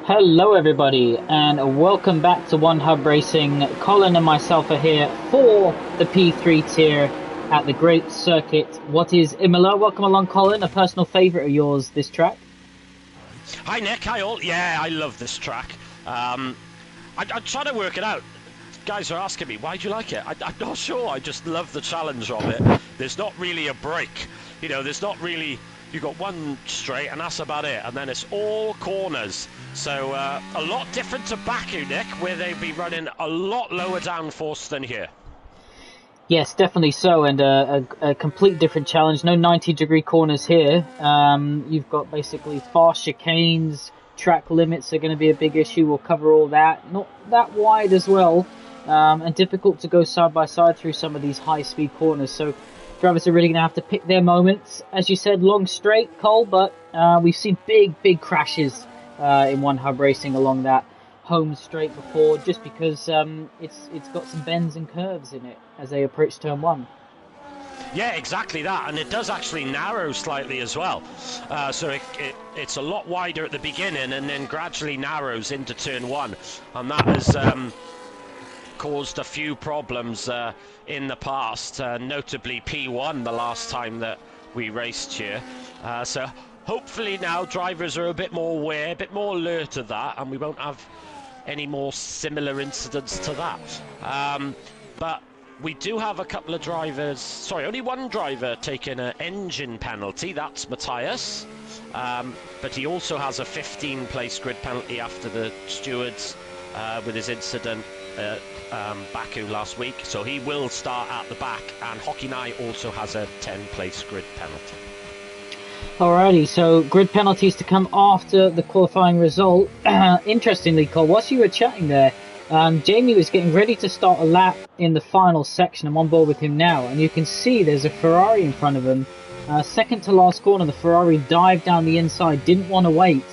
Hello, everybody, and welcome back to One Hub Racing. Colin and myself are here for the P3 tier at the Great Circuit. What is Imola? Welcome along, Colin. A personal favourite of yours, this track. Hi, Nick. Hi, all. Yeah, I love this track. I'm trying to work it out. Guys are asking me, why do you like it? I'm not sure. I just love the challenge of it. There's not really a break. You know, there's not really... You've got one straight, and that's about it. And then it's all corners. So a lot different to Baku, Nick, where they'd be running a lot lower downforce than here. Yes, definitely so, and a complete different challenge. No 90-degree corners here. You've got basically fast chicanes, track limits are going to be a big issue. We'll cover all that. Not that wide as well, and difficult to go side by side through some of these high-speed corners. So drivers are really going to have to pick their moments. As you said, long straight, Cole, but we've seen big crashes in One Hub Racing along that home straight before, just because it's got some bends and curves in it as they approach turn one. Yeah, exactly that, and it does actually narrow slightly as well. So it's a lot wider at the beginning and then gradually narrows into turn one, and that has caused a few problems in the past, notably P1 the last time that we raced here. So hopefully now drivers are a bit more aware, a bit more alert of that, and we won't have any more similar incidents to that. But we do have a couple of drivers, sorry, only one driver taking an engine penalty, that's Matthias. But he also has a 15-place grid penalty after the stewards with his incident at Baku last week. So he will start at the back, and Hockey Night also has a 10-place grid penalty. Alrighty, so grid penalties to come after the qualifying result. Interestingly, Cole, whilst you were chatting there, Jamie was getting ready to start a lap in the final section. I'm on board with him now, and you can see there's a Ferrari in front of him. Second to last corner, the Ferrari dived down the inside, didn't want to wait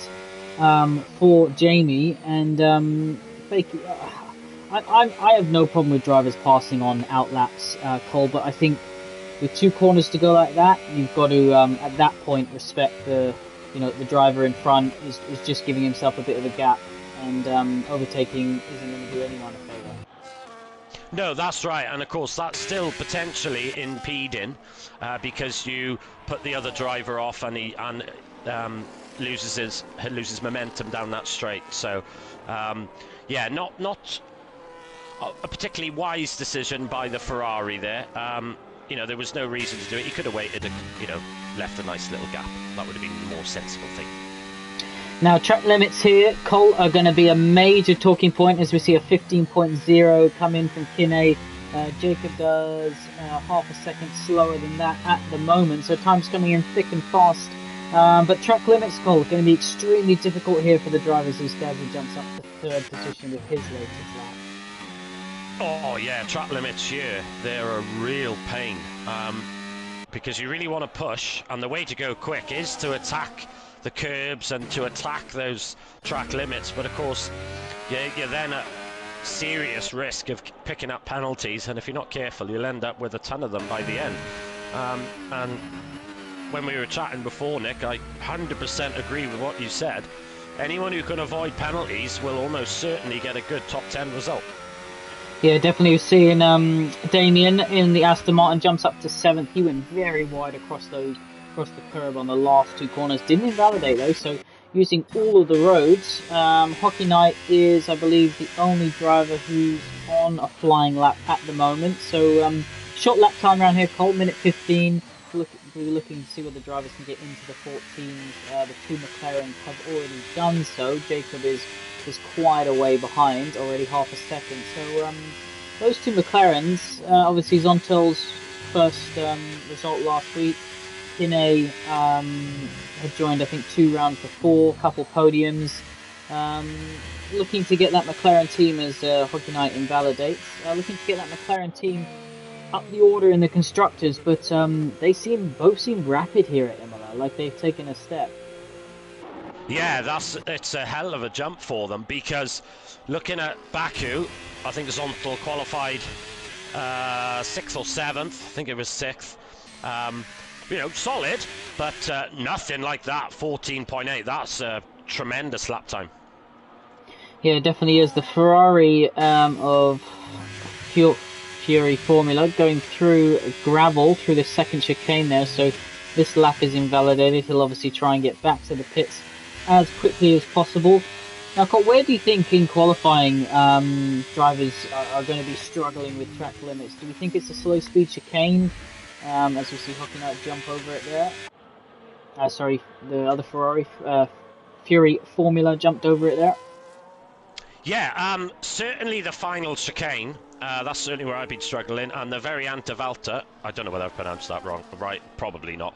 for Jamie, and I have no problem with drivers passing on out laps, Cole, but I think with two corners to go like that, you've got to, at that point, respect the driver in front is just giving himself a bit of a gap, and overtaking isn't going to do anyone a favour. No, that's right, and of course that's still potentially impeding because you put the other driver off and he loses momentum down that straight. So yeah, not a particularly wise decision by the Ferrari there. There was no reason to do it. He could have waited and, left a nice little gap. That would have been the more sensible thing. Now, track limits here, Cole, are going to be a major talking point as we see a 15.0 come in from Kinney. Jacob does half a second slower than that at the moment, so time's coming in thick and fast. But track limits, Cole, going to be extremely difficult here for the drivers as Gazzy jumps up to third position with his latest lap. Oh yeah, track limits here, they're a real pain because you really want to push, and the way to go quick is to attack the curbs and to attack those track limits, but of course you're then at serious risk of picking up penalties, and if you're not careful you'll end up with a ton of them by the end. And when we were chatting before, Nick, I 100% agree with what you said. Anyone who can avoid penalties will almost certainly get a good top 10 result. Yeah, definitely seeing Damien in the Aston Martin jumps up to 7th. He went very wide across the curb on the last two corners. Didn't invalidate though, so using all of the roads. Hockey Night is, I believe, the only driver who's on a flying lap at the moment. So short lap time around here, Cole, minute 15. We're looking to see whether the drivers can get into the 14s. The two McLarens have already done so. Jacob is quite a way behind, already half a second. So those two McLarens, obviously Zontel's first result last week. Kinney had joined, I think, 2 rounds before, couple podiums. Looking to get that McLaren team as Hockey Night invalidates. Looking to get that McLaren team up the order in the constructors, but they both seem rapid here at Imola, like they've taken a step. Yeah, it's a hell of a jump for them, because looking at Baku, I think Zontel qualified 6th or 7th. I think it was 6th. Solid, but nothing like that. 14.8. That's a tremendous lap time. Yeah, it definitely is the Ferrari of Fu- Fury Formula going through gravel through the second chicane there. So this lap is invalidated. He'll obviously try and get back to the pits as quickly as possible. Now, Cole, where do you think in qualifying drivers are going to be struggling with track limits? Do we think it's a slow speed chicane, as we see Hockey Knight jump over it there? Sorry, the other Ferrari, Fury Formula jumped over it there. Yeah, certainly the final chicane. That's certainly where I've been struggling, and the very Antivalta. I don't know whether I've pronounced that wrong. Right, probably not.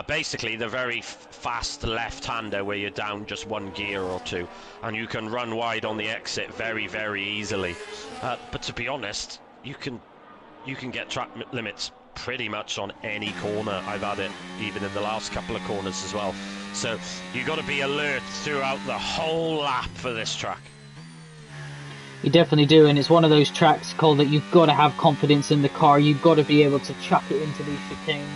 Basically, the very fast left-hander where you're down just one gear or two, and you can run wide on the exit very, very easily. But to be honest, you can get track limits pretty much on any corner. I've had it even in the last couple of corners as well. So you've got to be alert throughout the whole lap for this track. You definitely do, and it's one of those tracks, Cole, that you've got to have confidence in the car. You've got to be able to chuck it into these chicanes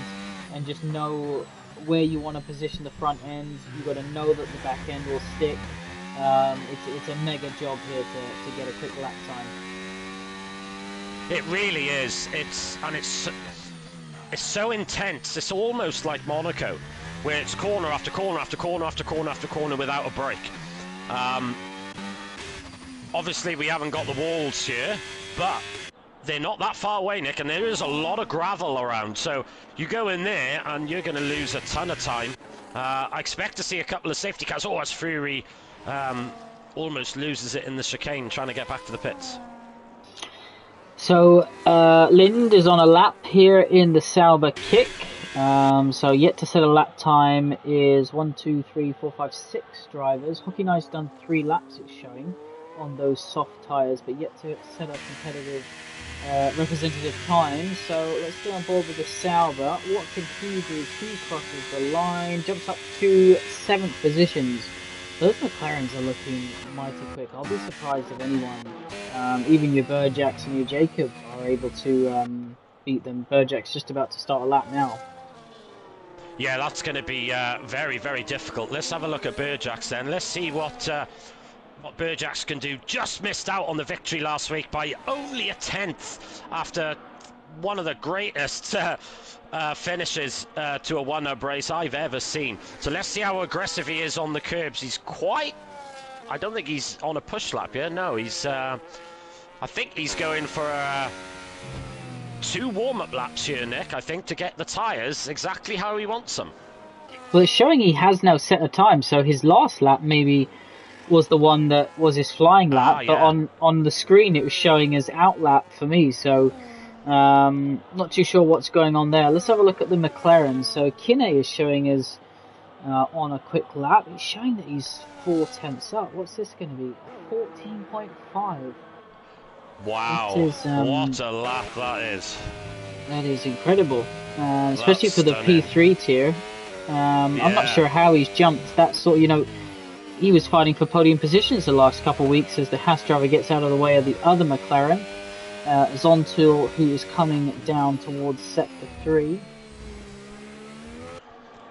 and just know where you want to position the front end. You've got to know that the back end will stick. It's a mega job here to get a quick lap time. It really is. It's so intense. It's almost like Monaco, where it's corner after corner after corner after corner after corner without a break. Obviously, we haven't got the walls here, but they're not that far away, Nick, and there is a lot of gravel around. So you go in there, and you're going to lose a ton of time. I expect to see a couple of safety cars. Oh, as Fury almost loses it in the chicane, trying to get back to the pits. So Lind is on a lap here in the Sauber kick. So yet to set a lap time is 1, 2, 3, 4, 5, 6 drivers. Hockey Knight's done 3 laps, it's showing, on those soft tyres, but yet to set a competitive representative time. So let's get on board with the Sauber. What can he do? He crosses the line, jumps up to 7th positions. Those McLarens are looking mighty quick. I'll be surprised if anyone, even your Burjacks and your Jacob, are able to beat them. Burjack's just about to start a lap now. Yeah, that's going to be very, very difficult. Let's have a look at Burjacks then. Let's see what Burjacks can do. Just missed out on the victory last week by only a 10th after one of the greatest finishes to a one-up race I've ever seen. So let's see how aggressive he is on the curbs. He's quite... I don't think he's on a push lap here. No, he's... I think he's going for 2 warm-up laps here, Nick, I think, to get the tyres exactly how he wants them. Well, it's showing he has now set a time, so his last lap maybe was the one that was his flying lap, yeah. but on the screen it was showing as out lap for me, so not too sure what's going on there. Let's have a look at the McLaren. So Kinney is showing as on a quick lap. It's showing that he's 4 tenths up. What's this going to be? 14.5. Wow, what a lap that is. That is incredible, especially for the stunning. P3 tier. I'm not sure how he's jumped that sort. He was fighting for podium positions the last couple of weeks as the Haas driver gets out of the way of the other McLaren. Zontil, who is coming down towards sector 3.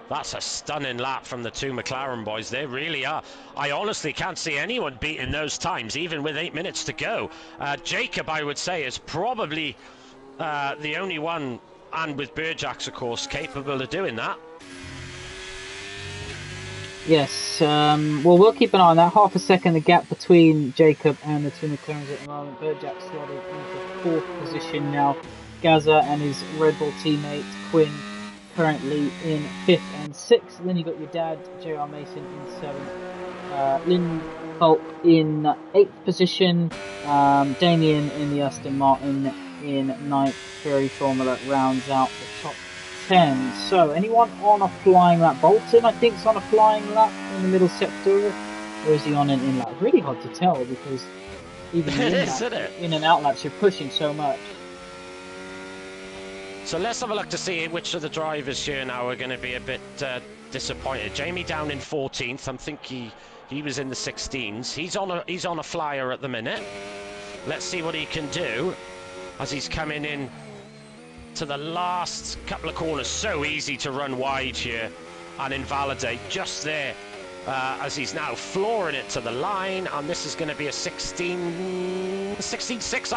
That's a stunning lap from the 2 McLaren boys. They really are. I honestly can't see anyone beating those times, even with 8 minutes to go. Jacob, I would say, is probably the only one, and with Burjacks, of course, capable of doing that. Yes, well, we'll keep an eye on that. Half a second, the gap between Jacob and the 2 McLarens at the moment. Burjack slotted into 4th position now. Gaza and his Red Bull teammate Quinn currently in 5th and 6th. Then you got your dad, J.R. Mason, in 7th. Lynn Polk in 8th position. Damien in the Aston Martin in 9th. Fury Formula rounds out the top 10. So, anyone on a flying lap? Bolton, I think, is on a flying lap in the middle sector. Or is he on an in lap? Really hard to tell because even in and out laps, you're pushing so much. So let's have a look to see which of the drivers here now are going to be a bit disappointed. Jamie down in 14th. I think he was in the 16s. He's on a flyer at the minute. Let's see what he can do as he's coming in to the last couple of corners. So easy to run wide here and invalidate just there. as he's now flooring it to the line, and this is going to be a 16.6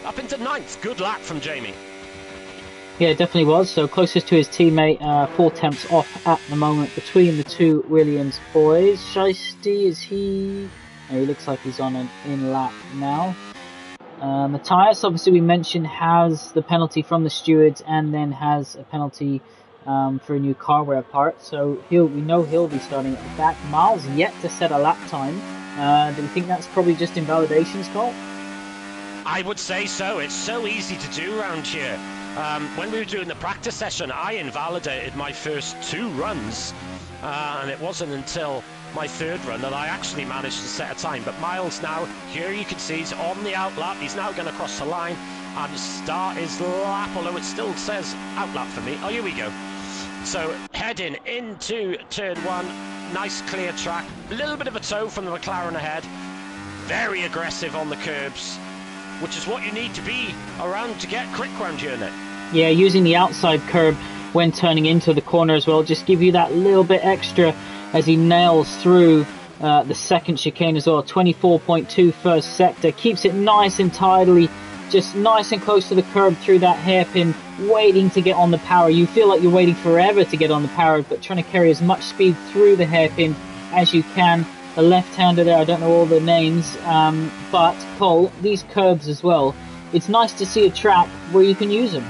up into ninth. Good lap from Jamie. Yeah, it definitely was. So closest to his teammate, 4 tenths off at the moment between the two Williams boys. Shiesty, is he? No, he looks like he's on an in-lap now. Matthias, obviously we mentioned, has the penalty from the stewards and then has a penalty for a new car wear part. So we know he'll be starting at the back. Miles yet to set a lap time. Do we think that's probably just invalidations, Cole? I would say so. It's so easy to do around here. When we were doing the practice session, I invalidated my first 2 runs, and it wasn't until my 3rd run that I actually managed to set a time. But Miles now, here you can see he's on the out lap. He's now going to cross the line and start his lap, although it still says out lap for me. Oh, here we go. So heading into turn 1, nice clear track, a little bit of a toe from the McLaren ahead, very aggressive on the curbs, which is what you need to be around to get quick round here, Nick. Yeah, using the outside curb when turning into the corner as well, just give you that little bit extra as he nails through the second chicane as well. 24.2 first sector, keeps it nice and tidily, just nice and close to the curb through that hairpin, waiting to get on the power. You feel like you're waiting forever to get on the power, but trying to carry as much speed through the hairpin as you can. The left-hander there, I don't know all the names, but Cole, these curbs as well, it's nice to see a track where you can use them.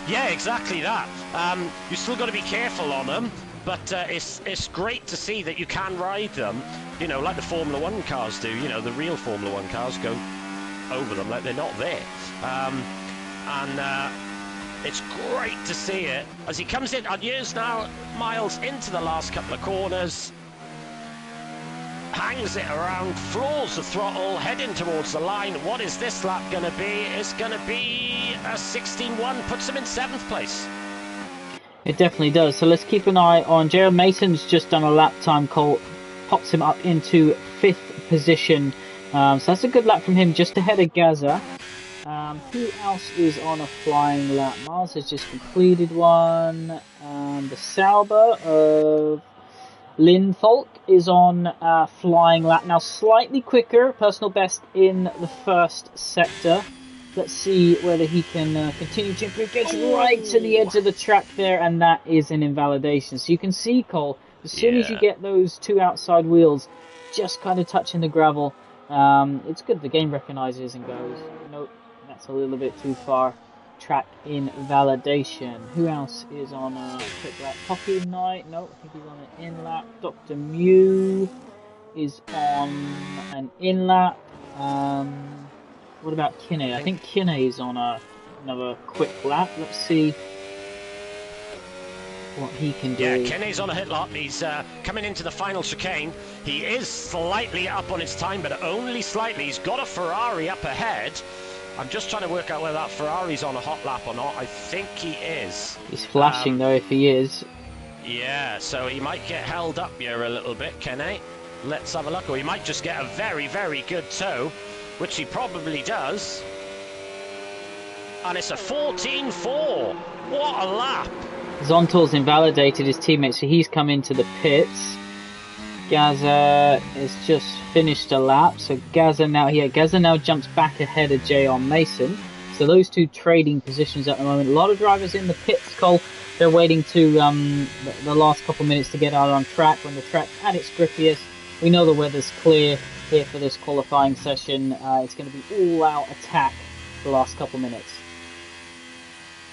Yeah, exactly that. You still got to be careful on them, but it's great to see that you can ride them, you know, like the Formula 1 cars do. You know, the real Formula 1 cars go over them like they're not there. It's great to see it as he comes in. And here's now Miles into the last couple of corners. Hangs it around, floors the throttle, heading towards the line. What is this lap going to be? It's going to be a 16.1, puts him in 7th place. It definitely does. So let's keep an eye on Gerald Mason's just done a lap time, Cole, pops him up into 5th position. So that's a good lap from him, just ahead of Gaza. Who else is on a flying lap? Miles has just completed one. The Sauber of Lynn Falk is on a flying lap now, slightly quicker, personal best in the first sector. Let's see whether he can continue to improve. Gets right to the edge of the track there, and that is an invalidation. So you can see, Cole, as soon as you get those 2 outside wheels just kind of touching the gravel, it's good the game recognises and goes, nope, that's a little bit too far. Track invalidation. Who else is on a quick lap? Poppy Knight? No, I think he's on an in lap. Dr. Mew is on an in lap. What about Kinney? I think Kinney is on another quick lap. Let's see what he can do. Yeah, Kinney's on a hit lap. He's coming into the final chicane. He is slightly up on his time, but only slightly. He's got a Ferrari up ahead. I'm just trying to work out whether that Ferrari's on a hot lap or not. I think he is. He's flashing though if he is. Yeah, so he might get held up here a little bit, Kenny. Let's have a look. Or he might just get a very, very good tow, which he probably does. And it's a 14.4. What a lap. Zontal's invalidated his teammate, so he's come into the pits. Gaza has just finished a lap, so Gaza now jumps back ahead of J.R. Mason. So those two trading positions at the moment. A lot of drivers in the pits, Cole. They're waiting to the last couple of minutes to get out on track when the track's at its grippiest. We know the weather's clear here for this qualifying session. It's going to be all-out attack the last couple of minutes.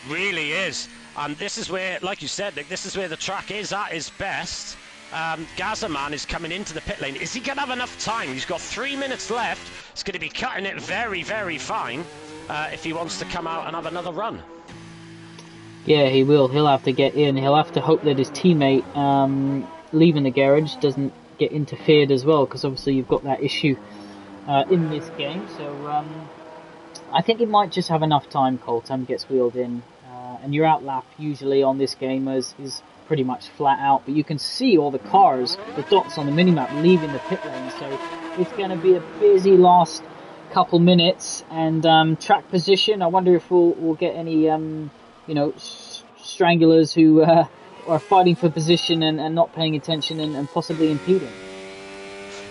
Really is. And this is where, like you said, Nick, this is where the track is at its best. Gazaman is coming into the pit lane. Is he going to have enough time? He's got 3 minutes left. He's going to be cutting it very, very fine if he wants to come out and have another run. Yeah, he will. He'll have to get in. He'll have to hope that his teammate leaving the garage doesn't get interfered as well, because obviously you've got that issue in this game. So I think he might just have enough time, Cole. Time gets wheeled in. And your outlap usually on this game is pretty much flat out, but you can see all the cars, the dots on the minimap leaving the pit lane, so it's going to be a busy last couple minutes. And track position, I wonder if we'll get any stranglers who are fighting for position and not paying attention and possibly impeding.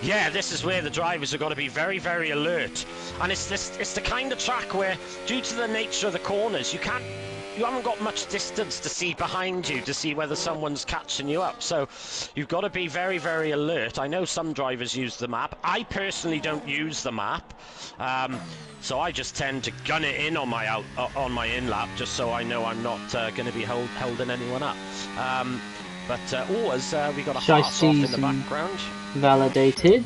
Yeah, this is where the drivers have got to be very, very alert. And it's the kind of track where, due to the nature of the corners, you haven't got much distance to see behind you to see whether someone's catching you up. So you've got to be very, very alert. I know some drivers use the map. I personally don't use the map. So I just tend to gun it in on my in lap, just so I know I'm not going to be holding anyone up. But as we got a Haas off in the background. Validated.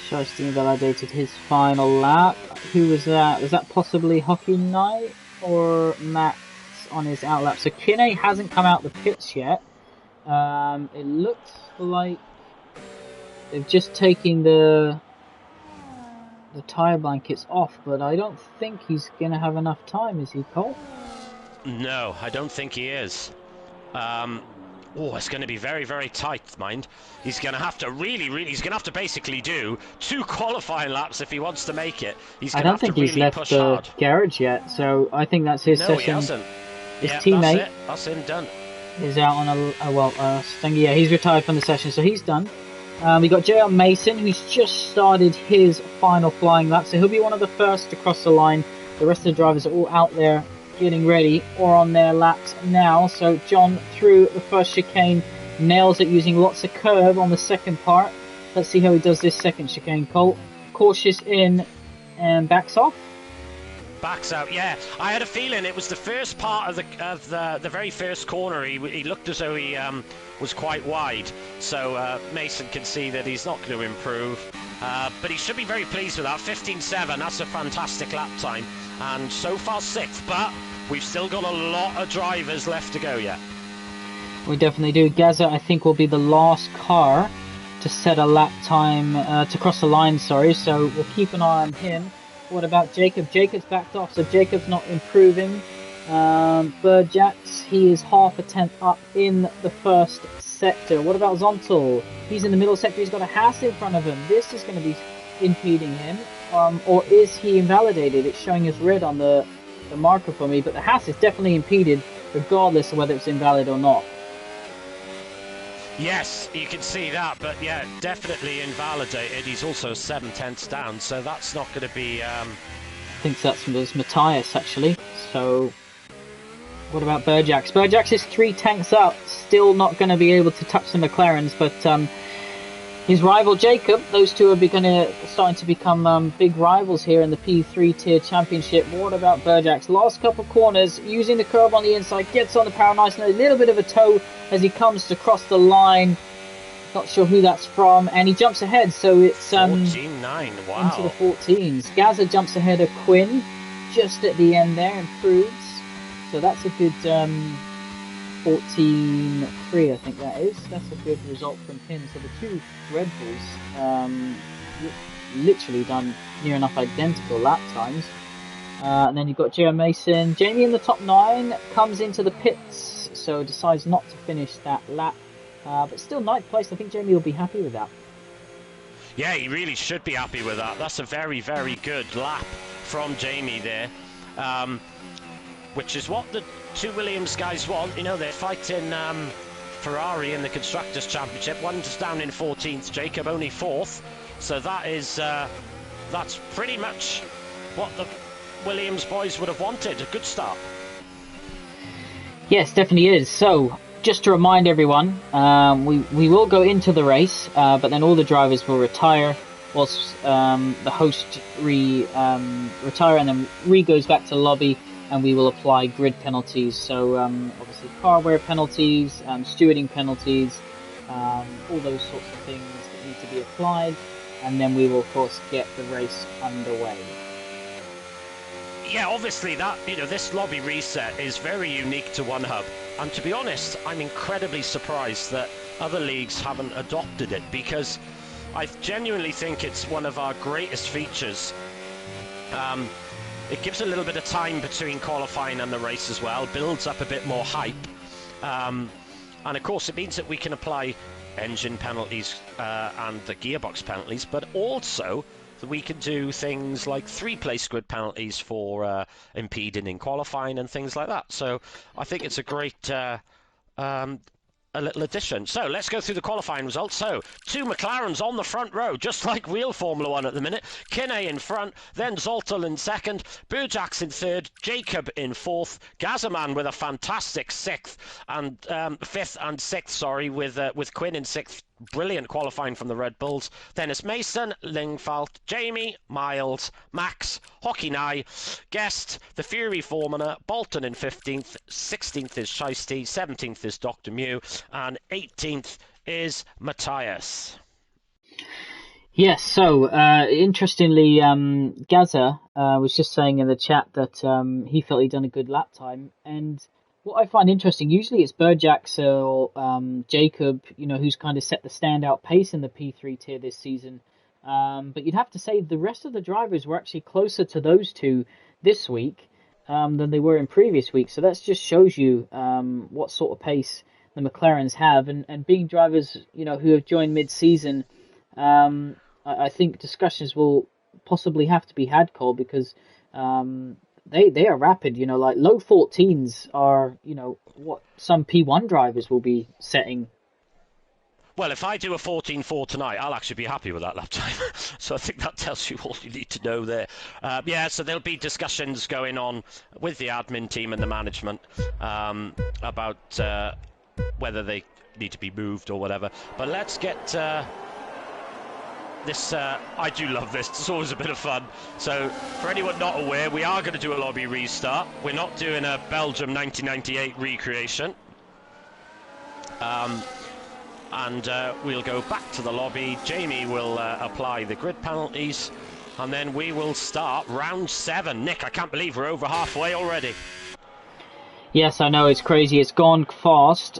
Shiesty validated his final lap. Who was that? Was that possibly Hockey Knight or Max on his outlap? So Kinney hasn't come out the pits yet. It looks like they've just taken the tyre blankets off, but I don't think he's going to have enough time, is he, Cole? No, I don't think he is. It's going to be very, very tight, mind. He's going to have to he's going to have to basically do 2 qualifying laps if he wants to make it. I don't think he's left the garage yet, so I think that's his session. No, he hasn't. His teammate that's him done. Is out on a thing. Yeah, he's retired from the session, so he's done. We got JR Mason, who's just started his final flying lap, so he'll be one of the first to cross the line. The rest of the drivers are all out there getting ready or on their laps now. So John through the first chicane, nails it using lots of curve on the second part. Let's see how he does this second chicane. Colt, cautious in and backs off. Backs out, yeah. I had a feeling it was the first part of the very first corner. He looked as though he was quite wide. So Mason can see that he's not going to improve. But he should be very pleased with that. 15.7, that's a fantastic lap time. And so far 6th, but we've still got a lot of drivers left to go yet. We definitely do. Gaza, I think, will be the last car to set a lap time, to cross the line, sorry. So we'll keep an eye on him. What about Jacob? Jacob's backed off, so Jacob's not improving. Burjax, he is half a tenth up in the first sector. What about Zontal? He's in the middle sector. He's got a Haas in front of him. This is going to be impeding him. Or is he invalidated? It's showing as red on the marker for me, but the Haas is definitely impeded regardless of whether it's invalid or not. Yes, you can see that, but yeah, definitely invalidated. He's also 7/10 down, so that's not going to be... I think that's Matthias, actually. So, what about Burjax? Burjax is 3 tanks up, still not going to be able to touch the McLarens, but his rival Jacob, those two are starting to become big rivals here in the P3 tier championship. What about Burjax? Last couple corners, using the curve on the inside, gets on the power nice and a little bit of a toe as he comes to cross the line. Not sure who that's from, and he jumps ahead, so it's 14.9, wow. Into the 14s. Gaza jumps ahead of Quinn just at the end there, improves. So that's a good 14.3, I think that is. That's a good result from him. So the two Red Bulls literally done near enough identical lap times. And then you've got Jeremy Mason. Jamie in the top 9 comes into the pits, so decides not to finish that lap. But still 9th place. I think Jamie will be happy with that. Yeah, he really should be happy with that. That's a very, very good lap from Jamie there. Which is what the two Williams guys want. You know, they're fighting Ferrari in the Constructors' Championship. One's down in 14th, Jacob only 4th. So that is, that's pretty much what the Williams boys would have wanted. A good start. Yes, definitely is. So, just to remind everyone, we will go into the race, but then all the drivers will retire whilst the host retire, and then goes back to lobby, and we will apply grid penalties. So obviously car wear penalties, stewarding penalties, all those sorts of things that need to be applied, and then we will of course get the race underway. Yeah, obviously that, this lobby reset is very unique to OneHub. And to be honest, I'm incredibly surprised that other leagues haven't adopted it, because I genuinely think it's one of our greatest features. It gives a little bit of time between qualifying and the race as well, builds up a bit more hype. And of course it means that we can apply engine penalties and the gearbox penalties, but also we can do things like 3-place grid penalties for impeding in qualifying and things like that. So I think it's a great a little addition. So let's go through the qualifying results. So 2 McLarens on the front row, just like real Formula 1 at the minute. Kinney in front, then Zoltal in second, Burjax in third, Jacob in fourth, Gazaman with a fantastic fifth and sixth, sorry, with Quinn in sixth. Brilliant qualifying from the Red Bulls. Then it's Mason, Lingfalt, Jamie, Miles, Max, Hockey Nye, Guest, the Fury Formula, Bolton in 15th, 16th is Shiesty, 17th is Dr. Mew, and 18th is Matthias. Yes, so interestingly, Gaza was just saying in the chat that he felt he'd done a good lap time. And what I find interesting, usually it's Burjax or Jacob, who's kind of set the standout pace in the P3 tier this season. But you'd have to say the rest of the drivers were actually closer to those two this week than they were in previous weeks. So that just shows you what sort of pace the McLarens have. And being drivers, who have joined mid-season, I think discussions will possibly have to be had, Cole, because they are rapid. Like low 14s are, what some P1 drivers will be setting. Well, if I do a 14.4 tonight, I'll actually be happy with that lap time. So I think that tells you all you need to know there. So there'll be discussions going on with the admin team and the management about whether they need to be moved or whatever. But let's get this. I do love this. It's always a bit of fun. So for anyone not aware, we are going to do a lobby restart. We're not doing a Belgium 1998 recreation. And we'll go back to the lobby. Jamie will apply the grid penalties, and then we will start round 7. Nick, I can't believe we're over halfway already. Yes, I know, it's crazy. It's gone fast.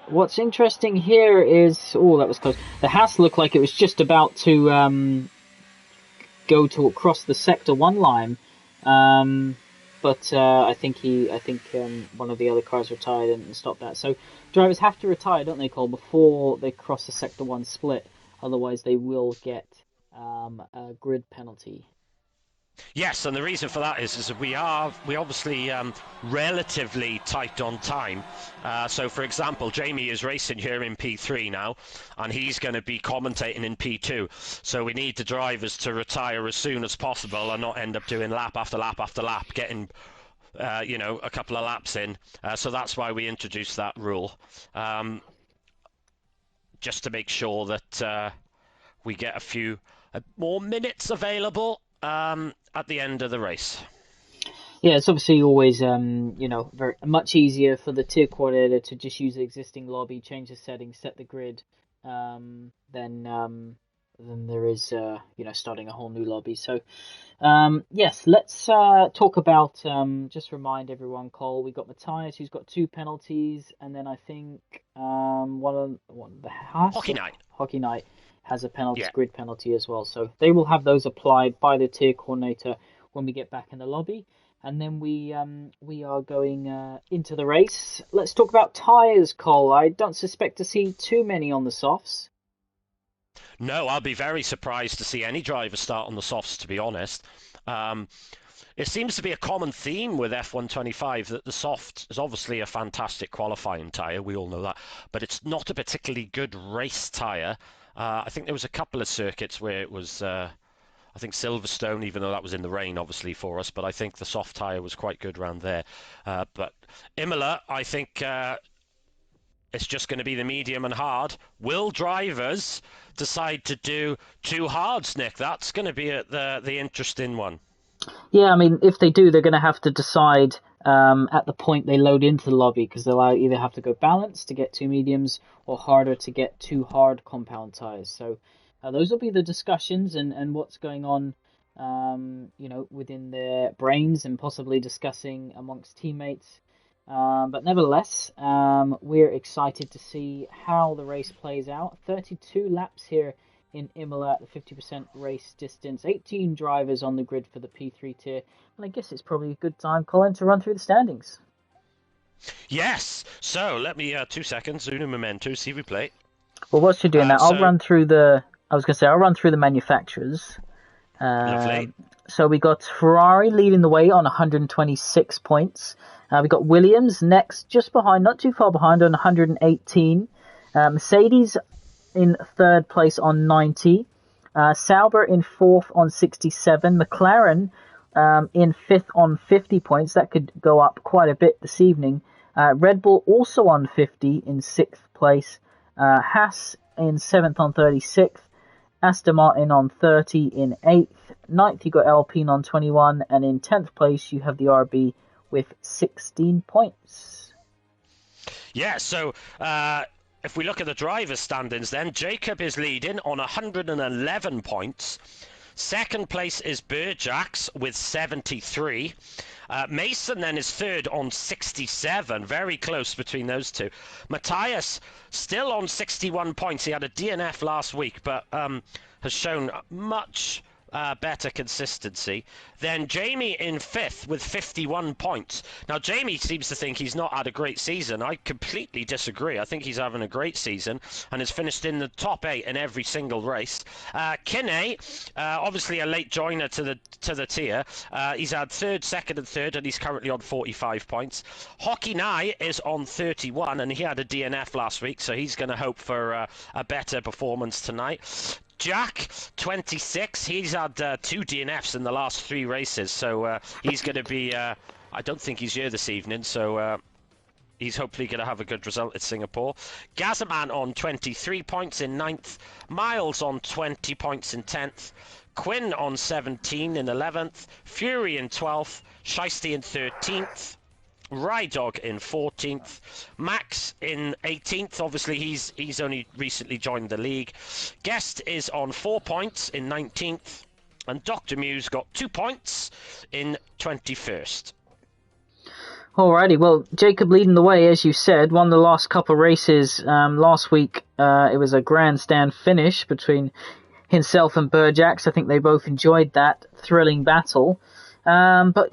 What's interesting here is... Oh, that was close. The Haas looked like it was just about to go to across the Sector 1 line. But I think one of the other cars retired and stopped that. So drivers have to retire, don't they, Cole, before they cross the Sector 1 split. Otherwise, they will get a grid penalty. Yes, and the reason for that is that we obviously relatively tight on time. So, for example, Jamie is racing here in P3 now, and he's going to be commentating in P2. So we need the drivers to retire as soon as possible and not end up doing lap after lap after lap, getting a couple of laps in. So that's why we introduced that rule, just to make sure that we get a few more minutes available at the end of the race. Yeah, it's obviously always, very much easier for the tier coordinator to just use the existing lobby, change the settings, set the grid, than there is, starting a whole new lobby. So, yes, let's talk about, just remind everyone, Cole, we got Matthias, who's got 2 penalties, and then I think one of the Hockey Night has a penalty, grid penalty as well. So they will have those applied by the tier coordinator when we get back in the lobby. And then we are going into the race. Let's talk about tyres, Cole. I don't suspect to see too many on the softs. No, I'll be very surprised to see any driver start on the softs, to be honest. It seems to be a common theme with F125 that the soft is obviously a fantastic qualifying tyre. We all know that. But it's not a particularly good race tyre. I think there was a couple of circuits where it was, I think Silverstone, even though that was in the rain, obviously, for us, but I think the soft tyre was quite good around there. But Imola, I think it's just going to be the medium and hard. Will drivers decide to do 2 hards, Nick? That's going to be the interesting one. Yeah, I mean, if they do, they're going to have to decide at the point they load into the lobby, because they'll either have to go balanced to get 2 mediums or harder to get 2 hard compound tyres. So those will be the discussions and what's going on, within their brains and possibly discussing amongst teammates. But nevertheless, we're excited to see how the race plays out. 32 laps here in Imola at the 50% race distance. 18 drivers on the grid for the P3 tier. And I guess it's probably a good time, Colin, to run through the standings. Yes. So let me 2 seconds. Uno momento. See if we play. Well, whilst you're doing that, I'll run through the manufacturers. Lovely. So we got Ferrari leading the way on 126 points. We got Williams next, just behind, not too far behind, on 118. Mercedes in third place on 90. Sauber in fourth on 67. McLaren in fifth on 50 points. That could go up quite a bit this evening. Red Bull also on 50 in sixth place. Haas in seventh on 36. Aston Martin on 30 in 8th. Ninth, you got Alpine on 21. And in 10th place, you have the RB with 16 points. Yeah, so if we look at the drivers' standings then, Jacob is leading on 111 points. Second place is Burjax with 73. Mason then is third on 67, very close between those two. Matthias still on 61 points. He had a DNF last week, but has shown much better consistency. Then Jamie in fifth with 51 points. Now Jamie seems to think he's not had a great season. I completely disagree. I think he's having a great season and has finished in the top 8 in every single race. Kinney, obviously a late joiner to the tier. He's had third, second and third, and he's currently on 45 points. Hockey Nye is on 31, and he had a DNF last week, so he's going to hope for a better performance tonight. Jack, 26. He's had 2 DNFs in the last 3 races, so he's going to be... I don't think he's here this evening, so he's hopefully going to have a good result at Singapore. Gazaman on 23 points in 9th. Miles on 20 points in 10th. Quinn on 17 in 11th. Fury in 12th. Shiesty in 13th. Rydog in 14th, Max in 18th. Obviously, he's only recently joined the league. Guest is on 4 points in 19th, and Dr. Muse got 2 points in 21st. Alrighty, well, Jacob leading the way, as you said, won the last couple of races last week. It was a grandstand finish between himself and Burjax. I think they both enjoyed that thrilling battle. But,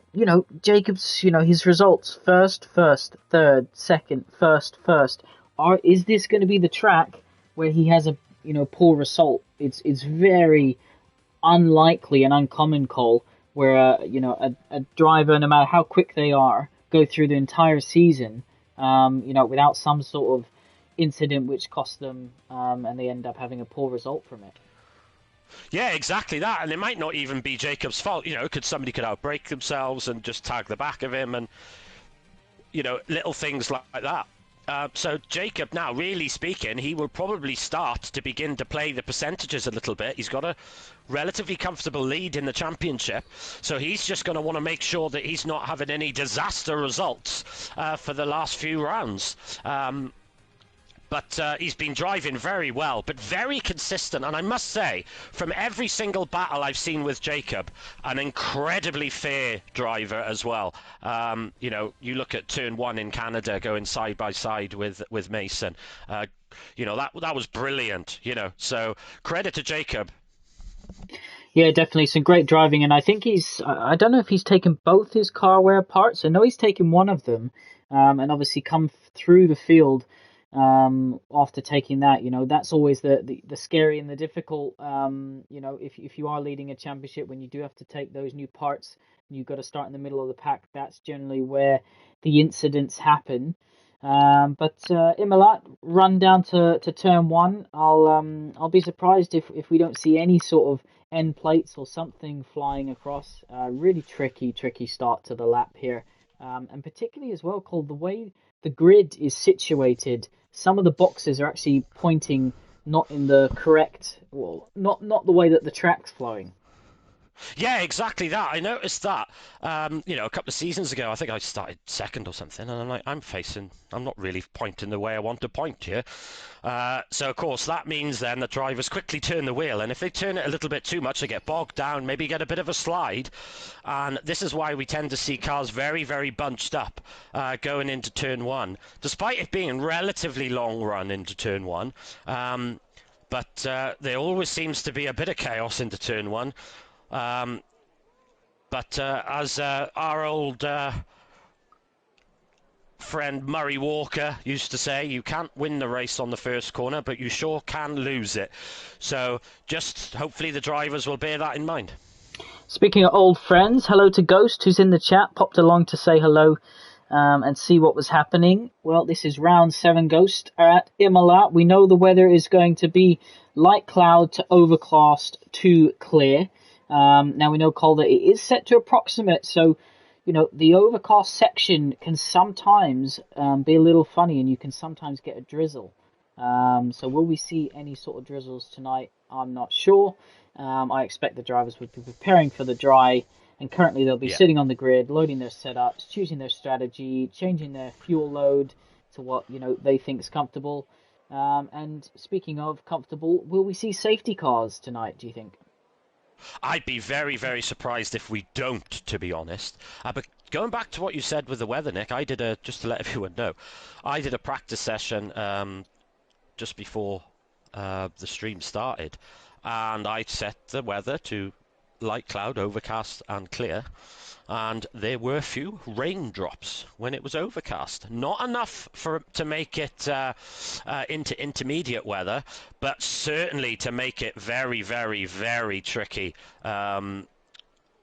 Jacob's, his results, first, third, second, first. Is this going to be the track where he has a, poor result? It's very unlikely and uncommon, Cole, where, a driver, no matter how quick they are, go through the entire season, without some sort of incident which costs them, and they end up having a poor result from it. Yeah, exactly that, and it might not even be Jacob's fault. Somebody could outbrake themselves and just tag the back of him, and little things like that. So Jacob now, really speaking, he will probably start to begin to play the percentages a little bit. He's got a relatively comfortable lead in the championship, so he's just going to want to make sure that he's not having any disaster results for the last few rounds. But he's been driving very well, but very consistent. And I must say, from every single battle I've seen with Jacob, an incredibly fair driver as well. You look at turn 1 in Canada going side by side with Mason. That was brilliant, So credit to Jacob. Yeah, definitely some great driving. And I think I don't know if he's taken both his car wear parts. I know he's taken one of them, and obviously come through the field. After taking that, that's always the scary and the difficult, if you are leading a championship, when you do have to take those new parts and you've got to start in the middle of the pack, that's generally where the incidents happen. But Imola, run down to turn 1. I'll be surprised if we don't see any sort of end plates or something flying across. Really tricky start to the lap here, and particularly as well, called the way the grid is situated. Some of the boxes are actually pointing not in the correct, not the way that the track's flowing. Yeah, exactly that. I noticed that, a couple of seasons ago. I think I started second or something, and I'm like, I'm not really pointing the way I want to point here. So, of course, that means then the drivers quickly turn the wheel, and if they turn it a little bit too much, they get bogged down, maybe get a bit of a slide. And this is why we tend to see cars very, very bunched up going into turn 1, despite it being a relatively long run into turn 1. But there always seems to be a bit of chaos into turn 1. But as our old friend Murray Walker used to say, you can't win the race on the first corner, but you sure can lose it. So just hopefully the drivers will bear that in mind. Speaking of old friends, hello to Ghost, who's in the chat, popped along to say hello and see what was happening. Well, this is round 7, Ghost, at Imola. We know the weather is going to be light cloud to overcast to clear. Now we know, Cole, that it is set to approximate, so you know the overcast section can sometimes be a little funny, and you can sometimes get a drizzle. So will we see any sort of drizzles tonight? I'm not sure. I expect the drivers would be preparing for the dry, and currently they'll be sitting on the grid, loading their setups, choosing their strategy, changing their fuel load to what they think is comfortable. And speaking of comfortable, will we see safety cars tonight, do you think? I'd be very, very surprised if we don't, to be honest. But going back to what you said with the weather, Nick, just to let everyone know, I did a practice session just before the stream started, and I set the weather to light cloud, overcast and clear, and there were a few raindrops when it was overcast. Not enough to make it into intermediate weather, but certainly to make it very, very, very tricky on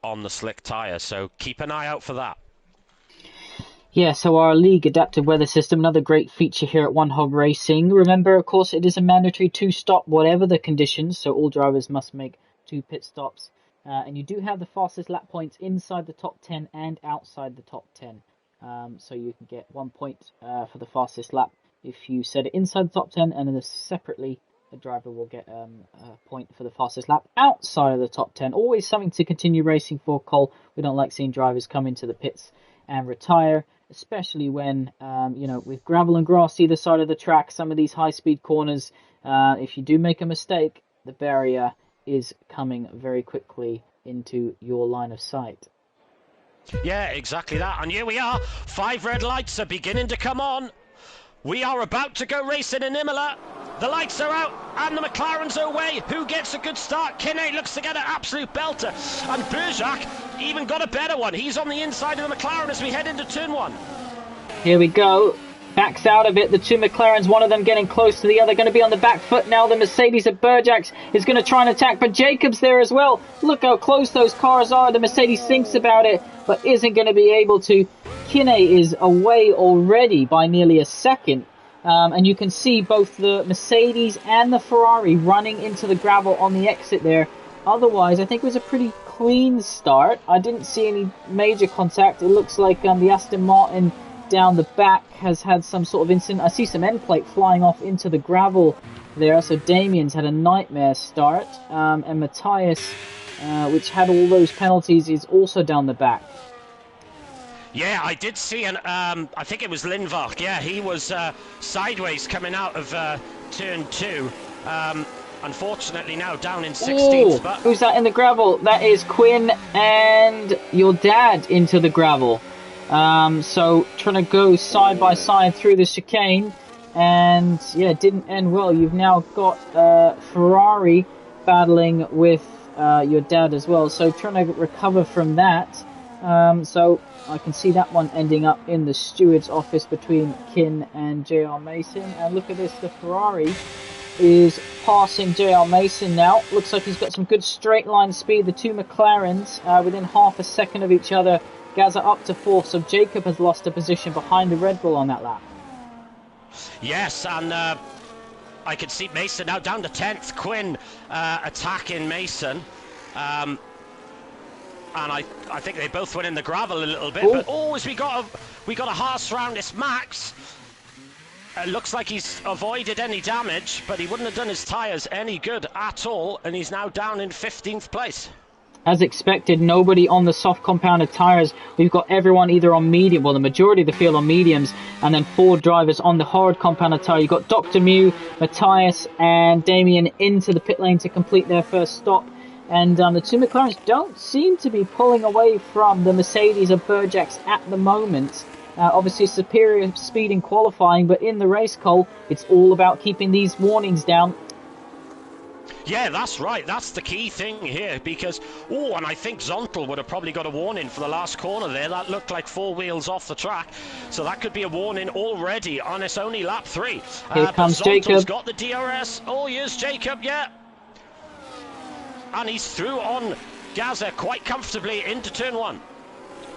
the slick tyre. So keep an eye out for that. Yeah, so our league adaptive weather system, another great feature here at One Hog Racing. Remember, of course, it is a mandatory 2-stop whatever the conditions, so all drivers must make 2 pit stops. And you do have the fastest lap points inside the top 10 and outside the top 10. So you can get 1 point for the fastest lap if you set it inside the top 10, and then separately a driver will get a point for the fastest lap outside of the top 10. Always something to continue racing for, Cole. We don't like seeing drivers come into the pits and retire, especially when, with gravel and grass either side of the track, some of these high-speed corners, if you do make a mistake, the barrier is coming very quickly into your line of sight. Yeah, exactly that. And here we are. 5 red lights are beginning to come on. We are about to go racing in Imola. The lights are out and the McLaren's away. Who gets a good start? Kinney looks to get an absolute belter. And Berjak even got a better one. He's on the inside of the McLaren as we head into turn 1. Here we go. Backs out of it. The 2 McLarens, one of them getting close to the other, going to be on the back foot now. The Mercedes of Berjak is going to try and attack, but Jacobs there as well. Look how close those cars are. The Mercedes thinks about it, but isn't going to be able to. Kinney is away already by nearly a second. And you can see both the Mercedes and the Ferrari running into the gravel on the exit there. Otherwise, I think it was a pretty clean start. I didn't see any major contact. It looks like the Aston Martin down the back has had some sort of incident. I see some end plate flying off into the gravel there. So Damien's had a nightmare start. And Matthias, which had all those penalties, is also down the back. Yeah, I did see I think it was Lindvark. Yeah, he was sideways coming out of turn 2. Unfortunately now down in 16th. But who's that in the gravel? That is Quinn and your dad into the gravel. So trying to go side by side through the chicane, and yeah, it didn't end well. You've now got Ferrari battling with your dad as well, so trying to recover from that. So I can see that one ending up in the steward's office between Kin and JR Mason. And look at this, the Ferrari is passing JR Mason now. Looks like he's got some good straight line speed. The 2 McLarens within half a second of each other. Gaza up to 4th, so Jacob has lost a position behind the Red Bull on that lap. Yes, and I could see Mason now down to 10th. Quinn attacking Mason. And I think they both went in the gravel a little bit. But as we got a harsh round. It's Max. Looks like he's avoided any damage, but he wouldn't have done his tyres any good at all, and he's now down in 15th place. As expected, nobody on the soft compounded tyres. We've got everyone either on medium, well, the majority of the field on mediums, and then 4 drivers on the hard compounded tyre. You've got Dr. Mew, Matthias, and Damien into the pit lane to complete their first stop. And the 2 McLarens don't seem to be pulling away from the Mercedes of Berjak at the moment. Obviously, superior speed in qualifying, but in the race, Cole, it's all about keeping these warnings down. Yeah, that's right. That's the key thing here, because, and I think Zontel would have probably got a warning for the last corner there. That looked like 4 wheels off the track. So that could be a warning already on its only lap 3. Here comes Zontel's Jacob. Got the DRS. Oh, here's Jacob, yeah. And he's through on Gaza quite comfortably into turn one.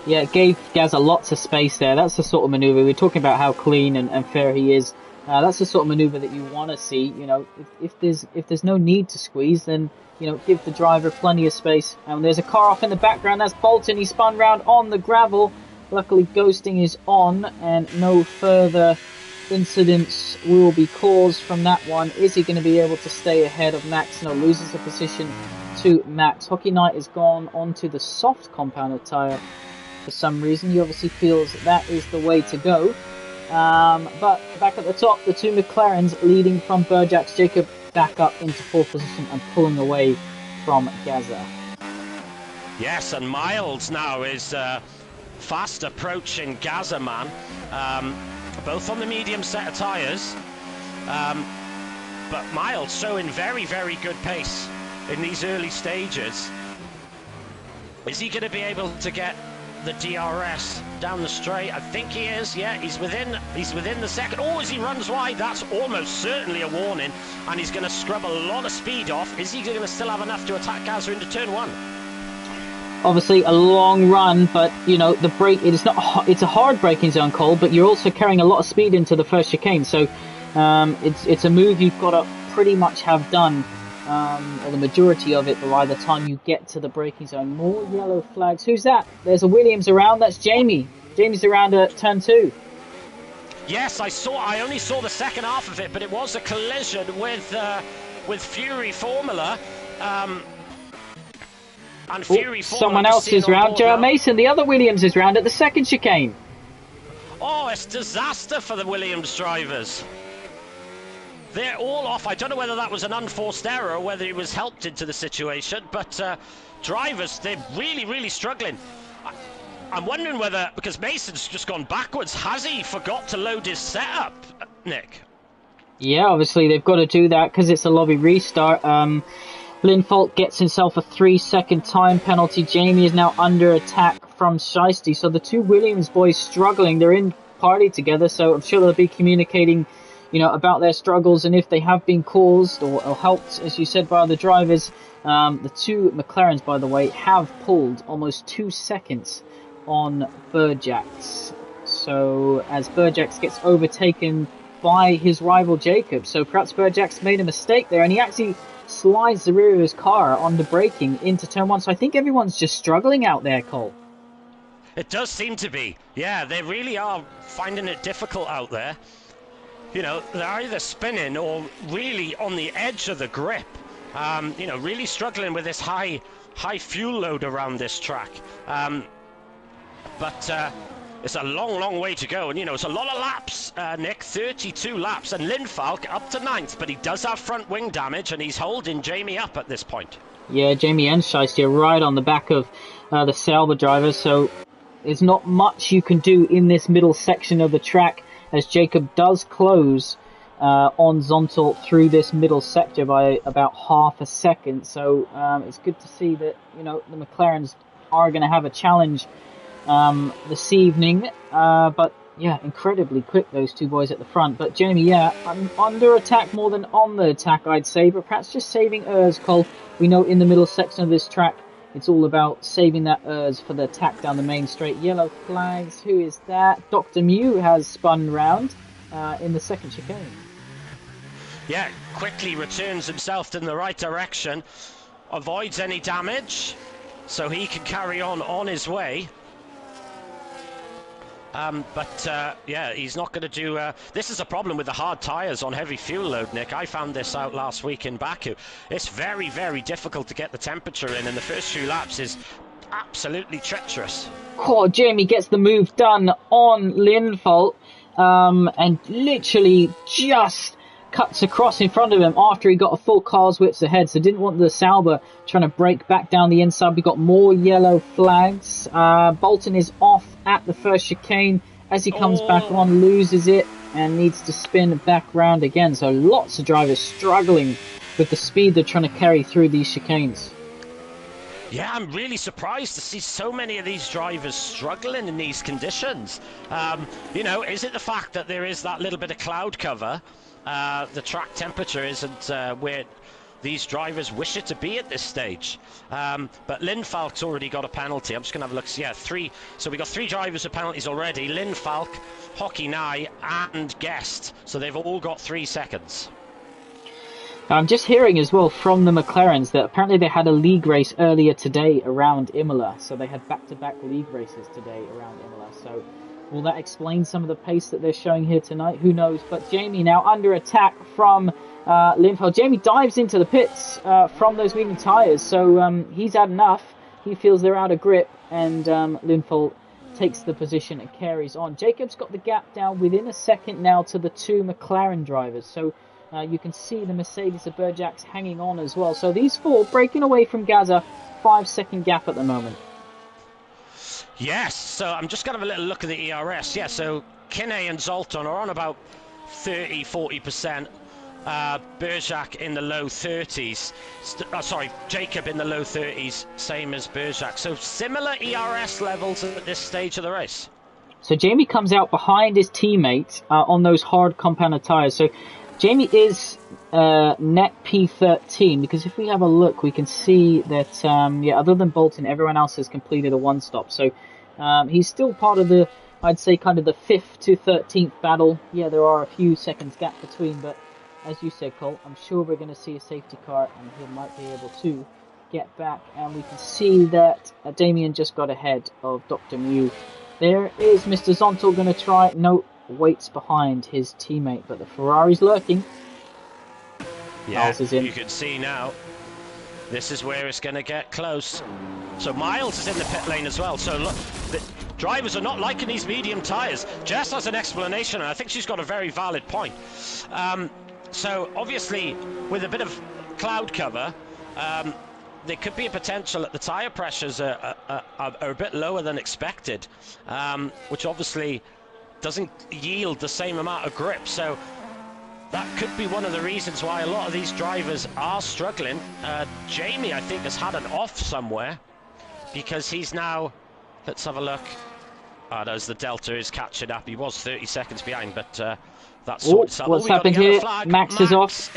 Yeah, it gave Gaza lots of space there. That's the sort of maneuver we're talking about, how clean and fair he is. That's the sort of maneuver that you want to see. You know, if there's no need to squeeze, then give the driver plenty of space. And there's a car off in the background. That's Bolton. He spun round on the gravel. Luckily, ghosting is on, and no further incidents will be caused from that one. Is he going to be able to stay ahead of Max? No, loses a position to Max. Hockey Knight has gone onto the soft compounded tyre for some reason. He obviously feels that is the way to go. But back at the top, the two McLarens leading from Burjack's Jacob back up into fourth position and pulling away from Gaza. Yes, and Miles now is fast approaching Gaza, man. Both on the medium set of tyres. But Miles showing very, very good pace in these early stages. Is he going to be able to get the DRS down the straight? I think he is. Yeah, he's within the second. Oh, as he runs wide, that's almost certainly a warning, and he's going to scrub a lot of speed off. Is he going to still have enough to attack Gaza into turn one? Obviously a long run, but the break, it's a hard braking zone, Cole, but you're also carrying a lot of speed into the first chicane, so it's a move you've got to pretty much have done, or the majority of it, by the time you get to the braking zone. More yellow flags. Who's that? There's a Williams around. That's Jamie. Jamie's around at turn 2. Yes, I only saw the second half of it, but it was a collision with Fury Formula. And Fury Formula. Someone else is round. Gerard Mason, the other Williams, is round at the second chicane. Oh, it's disaster for the Williams drivers. They're all off. I don't know whether that was an unforced error or whether he was helped into the situation, but drivers, they're really, really struggling. I'm wondering whether, because Mason's just gone backwards, has he forgot to load his setup, Nick? Yeah, obviously they've got to do that because it's a lobby restart. Linfolt gets himself a 3-second time penalty. Jamie is now under attack from Shiesty. So the two Williams boys struggling. They're in party together, so I'm sure they'll be communicating about their struggles, and if they have been caused or helped, as you said, by other drivers. The two McLarens, by the way, have pulled almost 2 seconds on Burjack's. So as Burjack's gets overtaken by his rival Jacob. So perhaps Burjack's made a mistake there, and he actually slides the rear of his car onto braking into turn 1. So I think everyone's just struggling out there, Cole. It does seem to be. Yeah, they really are finding it difficult out there. They're either spinning or really on the edge of the grip. Really struggling with this high fuel load around this track. But it's a long way to go, and it's a lot of laps, Nick. 32 laps, and Linfalk up to 9th, but he does have front wing damage, and he's holding Jamie up at this point. Yeah, Jamie and Shiesty are right on the back of the Sauber drivers, so there's not much you can do in this middle section of the track, as Jacob does close on Zontal through this middle sector by about half a second. So it's good to see that the McLarens are going to have a challenge this evening, but yeah, incredibly quick, those two boys at the front. But Jamie, yeah, under attack more than on the attack, I'd say, but perhaps just saving ERS, Cole. We know in the middle section of this track, it's all about saving that ERS for the attack down the main straight. Yellow flags, who is that? Dr. Mew has spun round in the second chicane. Yeah, quickly returns himself in the right direction, avoids any damage, so he can carry on his way. Yeah, he's not going to do... this is a problem with the hard tyres on heavy fuel load, Nick. I found this out last week in Baku. It's very, very difficult to get the temperature in, and the first few laps is absolutely treacherous. Oh, Jamie gets the move done on Linfolt, and literally just cuts across in front of him after he got a full car's width ahead, so didn't want the Sauber trying to break back down the inside. We got more yellow flags. Bolton is off at the first chicane. As he comes back on, loses it and needs to spin back round again. So lots of drivers struggling with the speed they're trying to carry through these chicanes. Yeah, I'm really surprised to see so many of these drivers struggling in these conditions. Is it the fact that there is that little bit of cloud cover? The track temperature isn't where these drivers wish it to be at this stage. But Lynn Falk's already got a penalty. I'm just going to have a look. Yeah, three. So we got 3 drivers with penalties already. Lynn Falk, Hockey Nye, and Guest. So they've all got 3 seconds. I'm just hearing as well from the McLarens that apparently they had a league race earlier today around Imola. So they had back-to-back league races today around Imola. So will that explain some of the pace that they're showing here tonight? Who knows? But Jamie now under attack from Linfeld. Jamie dives into the pits from those medium tyres. So he's had enough. He feels they're out of grip. And Linfeld takes the position and carries on. Jacob's got the gap down within a second now to the 2 McLaren drivers. So you can see the Mercedes of Berjacks hanging on as well. So these 4 breaking away from Gaza. 5-second gap at the moment. Yes, so I'm just going to have a little look at the ERS. Yeah, so Kinney and Zoltan are on about 30-40%. Berjak in the low 30s. Jacob in the low 30s, same as Berjak. So similar ERS levels at this stage of the race. So Jamie comes out behind his teammate on those hard compounded tyres. So Jamie is net P13, because if we have a look, we can see that, other than Bolton, everyone else has completed a 1-stop. So he's still part of the, I'd say, kind of the 5th to 13th battle. Yeah, there are a few seconds gap between, but as you said, Cole, I'm sure we're going to see a safety car, and he might be able to get back. And we can see that Damien just got ahead of Dr. Mew. There is Mr. Zontal going to try. No, waits behind his teammate, but the Ferrari's lurking. Yeah, you can see now. This is where it's going to get close. So Miles is in the pit lane as well. So look, the drivers are not liking these medium tyres. Jess has an explanation, and I think she's got a very valid point. So obviously, with a bit of cloud cover, there could be a potential that the tyre pressures are a bit lower than expected, which obviously doesn't yield the same amount of grip. So that could be one of the reasons why a lot of these drivers are struggling. Jamie, I think, has had an off somewhere, because he's now, let's have a look. As the Delta is catching up. He was 30 seconds behind, but that's what's happened here? Max is off.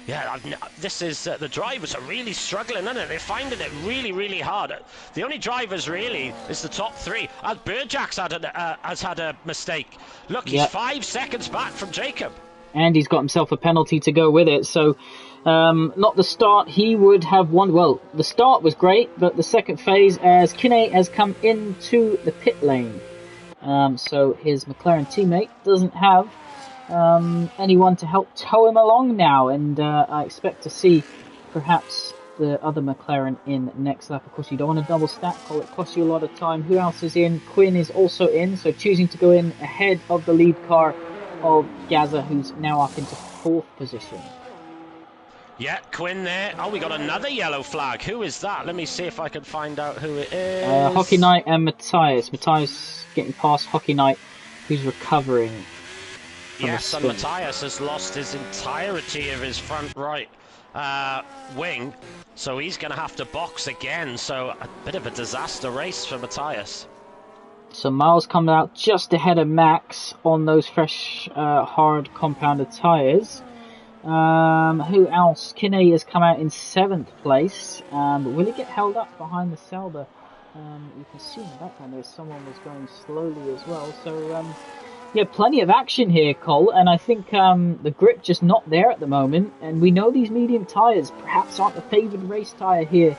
Yeah, this is the drivers are really struggling, aren't they? They're finding it really, really hard. The only drivers really is the top 3. Berjak's has had a mistake. Look, he's 5 seconds back from Jacob, and he's got himself a penalty to go with it. So, not the start he would have won. Well, the start was great, but the second phase, as Kinney has come into the pit lane, so his McLaren teammate doesn't have anyone to help tow him along now, and I expect to see perhaps the other McLaren in next lap. Of course, you don't want to double stack, it costs you a lot of time. Who else is in? Quinn is also in, so choosing to go in ahead of the lead car of Gaza, who's now up into 4th position. Yeah, Quinn there. Oh, we got another yellow flag. Who is that? Let me see if I can find out who it is. Hockey Knight and Matthias. Matthias getting past Hockey Knight, who's recovering. Yes, and Matthias has lost his entirety of his front right wing, so he's going to have to box again. So a bit of a disaster race for Matthias. So Miles coming out just ahead of Max on those fresh, hard compounded tyres. Who else? Kinney has come out in 7th place, but will he get held up behind the Sauber? You can see in the background there's someone was going slowly as well. So yeah, plenty of action here, Cole, and I think the grip just not there at the moment, and we know these medium tyres perhaps aren't the favoured race tyre here,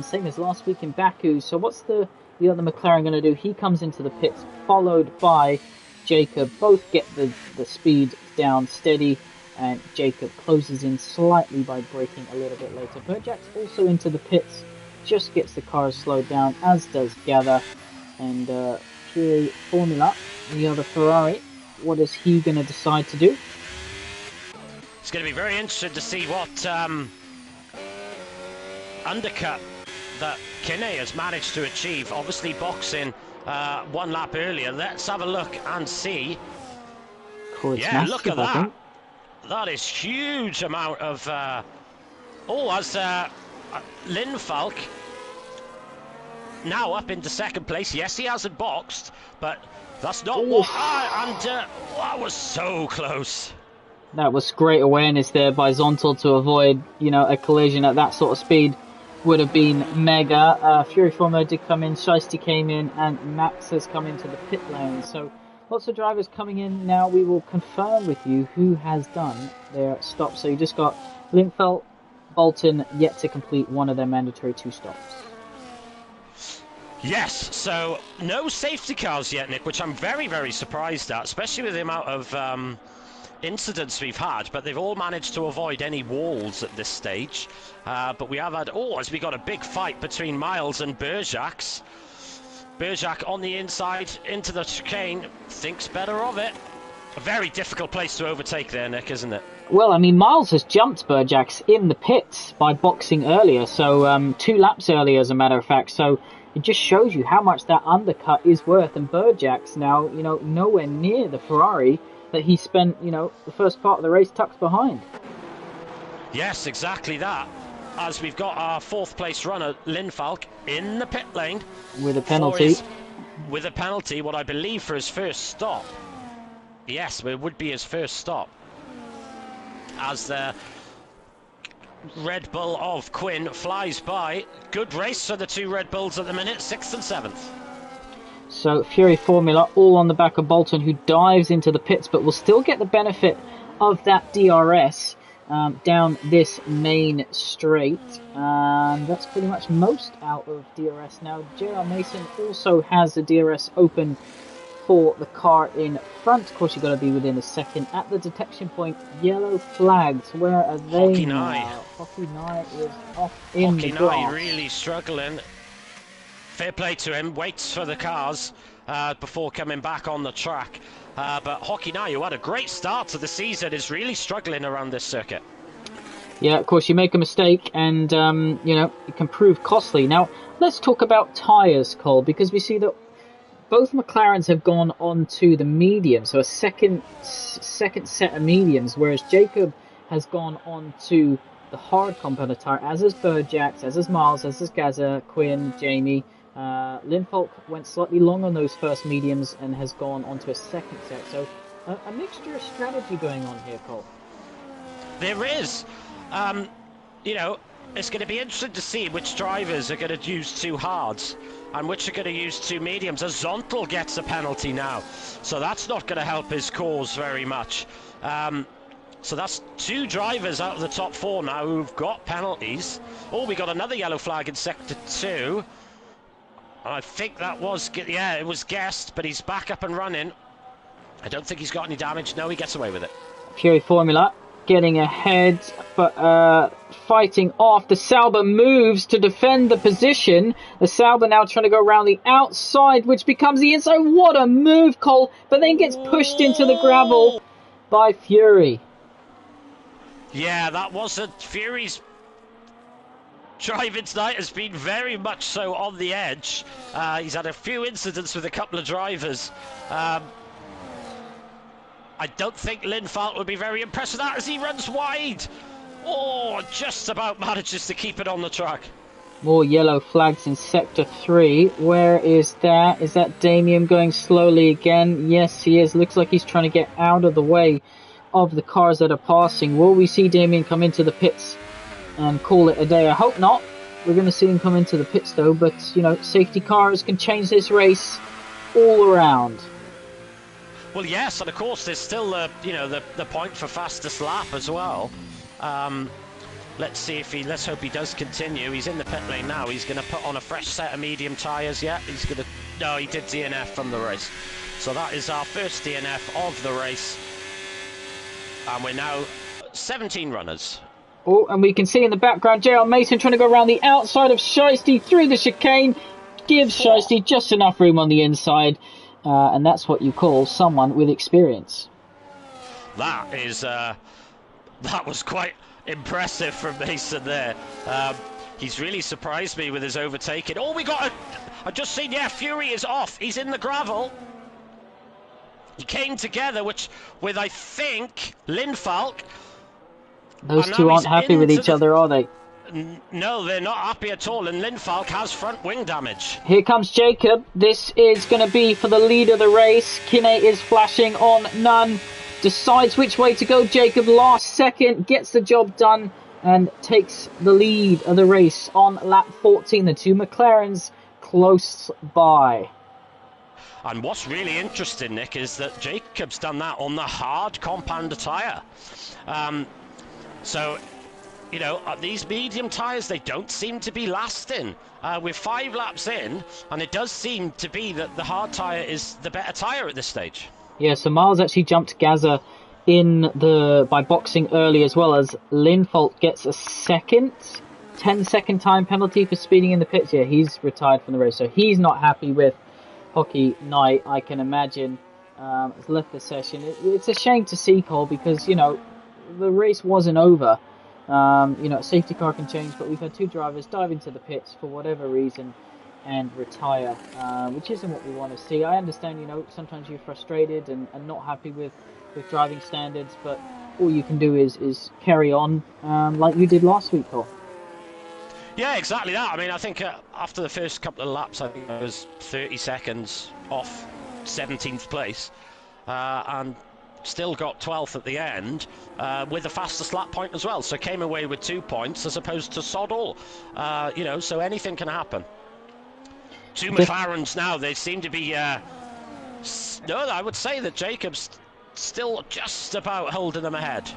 same as last week in Baku. So what's the other McLaren going to do? He comes into the pits, followed by Jacob. Both get the speed down steady, and Jacob closes in slightly by braking a little bit later. Berjak's also into the pits, just gets the cars slowed down, as does Gather, and Formula, the other Ferrari, what is he going to decide to do? It's going to be very interesting to see what undercut that Kinney has managed to achieve. Obviously boxing 1 lap earlier. Let's have a look and see. Yeah, look at that. That is huge amount of... as Lynn Falk now up into 2nd place. Yes, he hasn't boxed, but that's not what... that was so close. That was great awareness there by Zontal to avoid, a collision at that sort of speed would have been mega. Fury Formula did come in, Shiesty came in, and Max has come into the pit lane. So lots of drivers coming in now. We will confirm with you who has done their stops. So you just got Linfelt, Bolton yet to complete one of their mandatory 2 stops. Yes, so no safety cars yet, Nick, which I'm very, very surprised at, especially with the amount of incidents we've had, but they've all managed to avoid any walls at this stage. But we have had, as we got a big fight between Miles and Berjac's. Berjac on the inside, into the chicane, thinks better of it. A very difficult place to overtake there, Nick, isn't it? Well, I mean, Miles has jumped Berjac's in the pits by boxing earlier, so 2 laps earlier, as a matter of fact, so it just shows you how much that undercut is worth, and Berjac's now, nowhere near the Ferrari that he spent, the first part of the race tucked behind. Yes, exactly that. As we've got our 4th place runner, Linfalk, in the pit lane. With a penalty. With a penalty, what I believe for his first stop. Yes, it would be his first stop. As the Red Bull of Quinn flies by. Good race for the 2 Red Bulls at the minute, 6th and 7th. So Fury Formula all on the back of Bolton, who dives into the pits, but will still get the benefit of that DRS down this main straight. And that's pretty much most out of DRS. Now, JR Mason also has a DRS open for the car in front. Of course, you've got to be within a second. At the detection point, yellow flags. Where are they Hockey now? Nye. Hockey Nye is off in the grass. Hockey Nye really struggling. Fair play to him, waits for the cars before coming back on the track. But Hockey Nye, who had a great start to the season, is really struggling around this circuit. Yeah, of course, you make a mistake and, it can prove costly. Now, let's talk about tyres, Cole, because we see that both McLarens have gone on to the medium, so a second set of mediums, whereas Jacob has gone on to the hard compound tyre, as is Berjac's, as is Miles, as is Gaza, Quinn, Jamie. Linfolk went slightly long on those first mediums and has gone onto a second set. So a mixture of strategy going on here, Cole. There is. It's going to be interesting to see which drivers are going to use 2 hards and which are going to use 2 mediums, as Zontal gets a penalty now. So that's not going to help his cause very much. So that's 2 drivers out of the top 4 now who've got penalties. We got another yellow flag in sector 2. I think that was, it was guessed, but he's back up and running. I don't think he's got any damage. No, he gets away with it. Fury Formula getting ahead, but fighting off. The Sauber moves to defend the position. The Sauber now trying to go around the outside, which becomes the inside. What a move, Cole, but then gets pushed into the gravel by Fury. Yeah, that wasn't Fury's driving tonight has been very much so on the edge. He's had a few incidents with a couple of drivers. I don't think Linfalt would be very impressed with that as he runs wide. Just about manages to keep it on the track. More yellow flags in sector 3. Where is that? Is that Damien going slowly again? Yes, he is. Looks like he's trying to get out of the way of the cars that are passing. Will we see Damien come into the pits and call it a day? I hope not. We're going to see him come into the pits though, but safety cars can change this race all around. Well, yes, and of course there's still the point for fastest lap as well. Let's see if let's hope he does continue. He's in the pit lane now. He's going to put on a fresh set of medium tyres. Yeah, no, he did DNF from the race. So that is our first DNF of the race. And we're now 17 runners. And we can see in the background JR Mason trying to go around the outside of Shiesty through the chicane. Gives Shiesty just enough room on the inside. And that's what you call someone with experience. That was quite impressive from Mason there. He's really surprised me with his overtaking. I've just seen, Fury is off. He's in the gravel. He came together, with I think Linfalk. Those two aren't happy with each other, are they? No, they're not happy at all, and Linfalk has front wing damage. Here comes Jacob. This is going to be for the lead of the race. Kine is flashing on none. decides which way to go. Jacob, last second, gets the job done and takes the lead of the race on lap 14. The two McLarens close by. And what's really interesting, Nick, is that Jacob's done that on the hard compounder tyre. So, you know, these medium tyres, they don't seem to be lasting. We're 5 laps in, and it does seem to be that the hard tyre is the better tyre at this stage. Yeah, so Miles actually jumped Gaza by boxing early, as well as Linfolt gets a 10-second time penalty for speeding in the pits. Yeah, he's retired from the race, so he's not happy with Hockey Night, I can imagine. Has left the session. It's a shame to see, Cole, because, you know, the race wasn't over. You know, safety car can change, but we've had 2 drivers dive into the pits for whatever reason and retire, which isn't what we want to see. I understand, you know, sometimes you're frustrated and not happy with driving standards, but all you can do is carry on like you did last week, Cole. Yeah, exactly that. I mean, I think after the first couple of laps, I think I was 30 seconds off 17th place, and still got 12th at the end, with the fastest lap point as well. So came away with 2 points as opposed to sod all. You know, so anything can happen. 2 McLarens now, they seem to be... no, I would say that Jacob's still just about holding them ahead.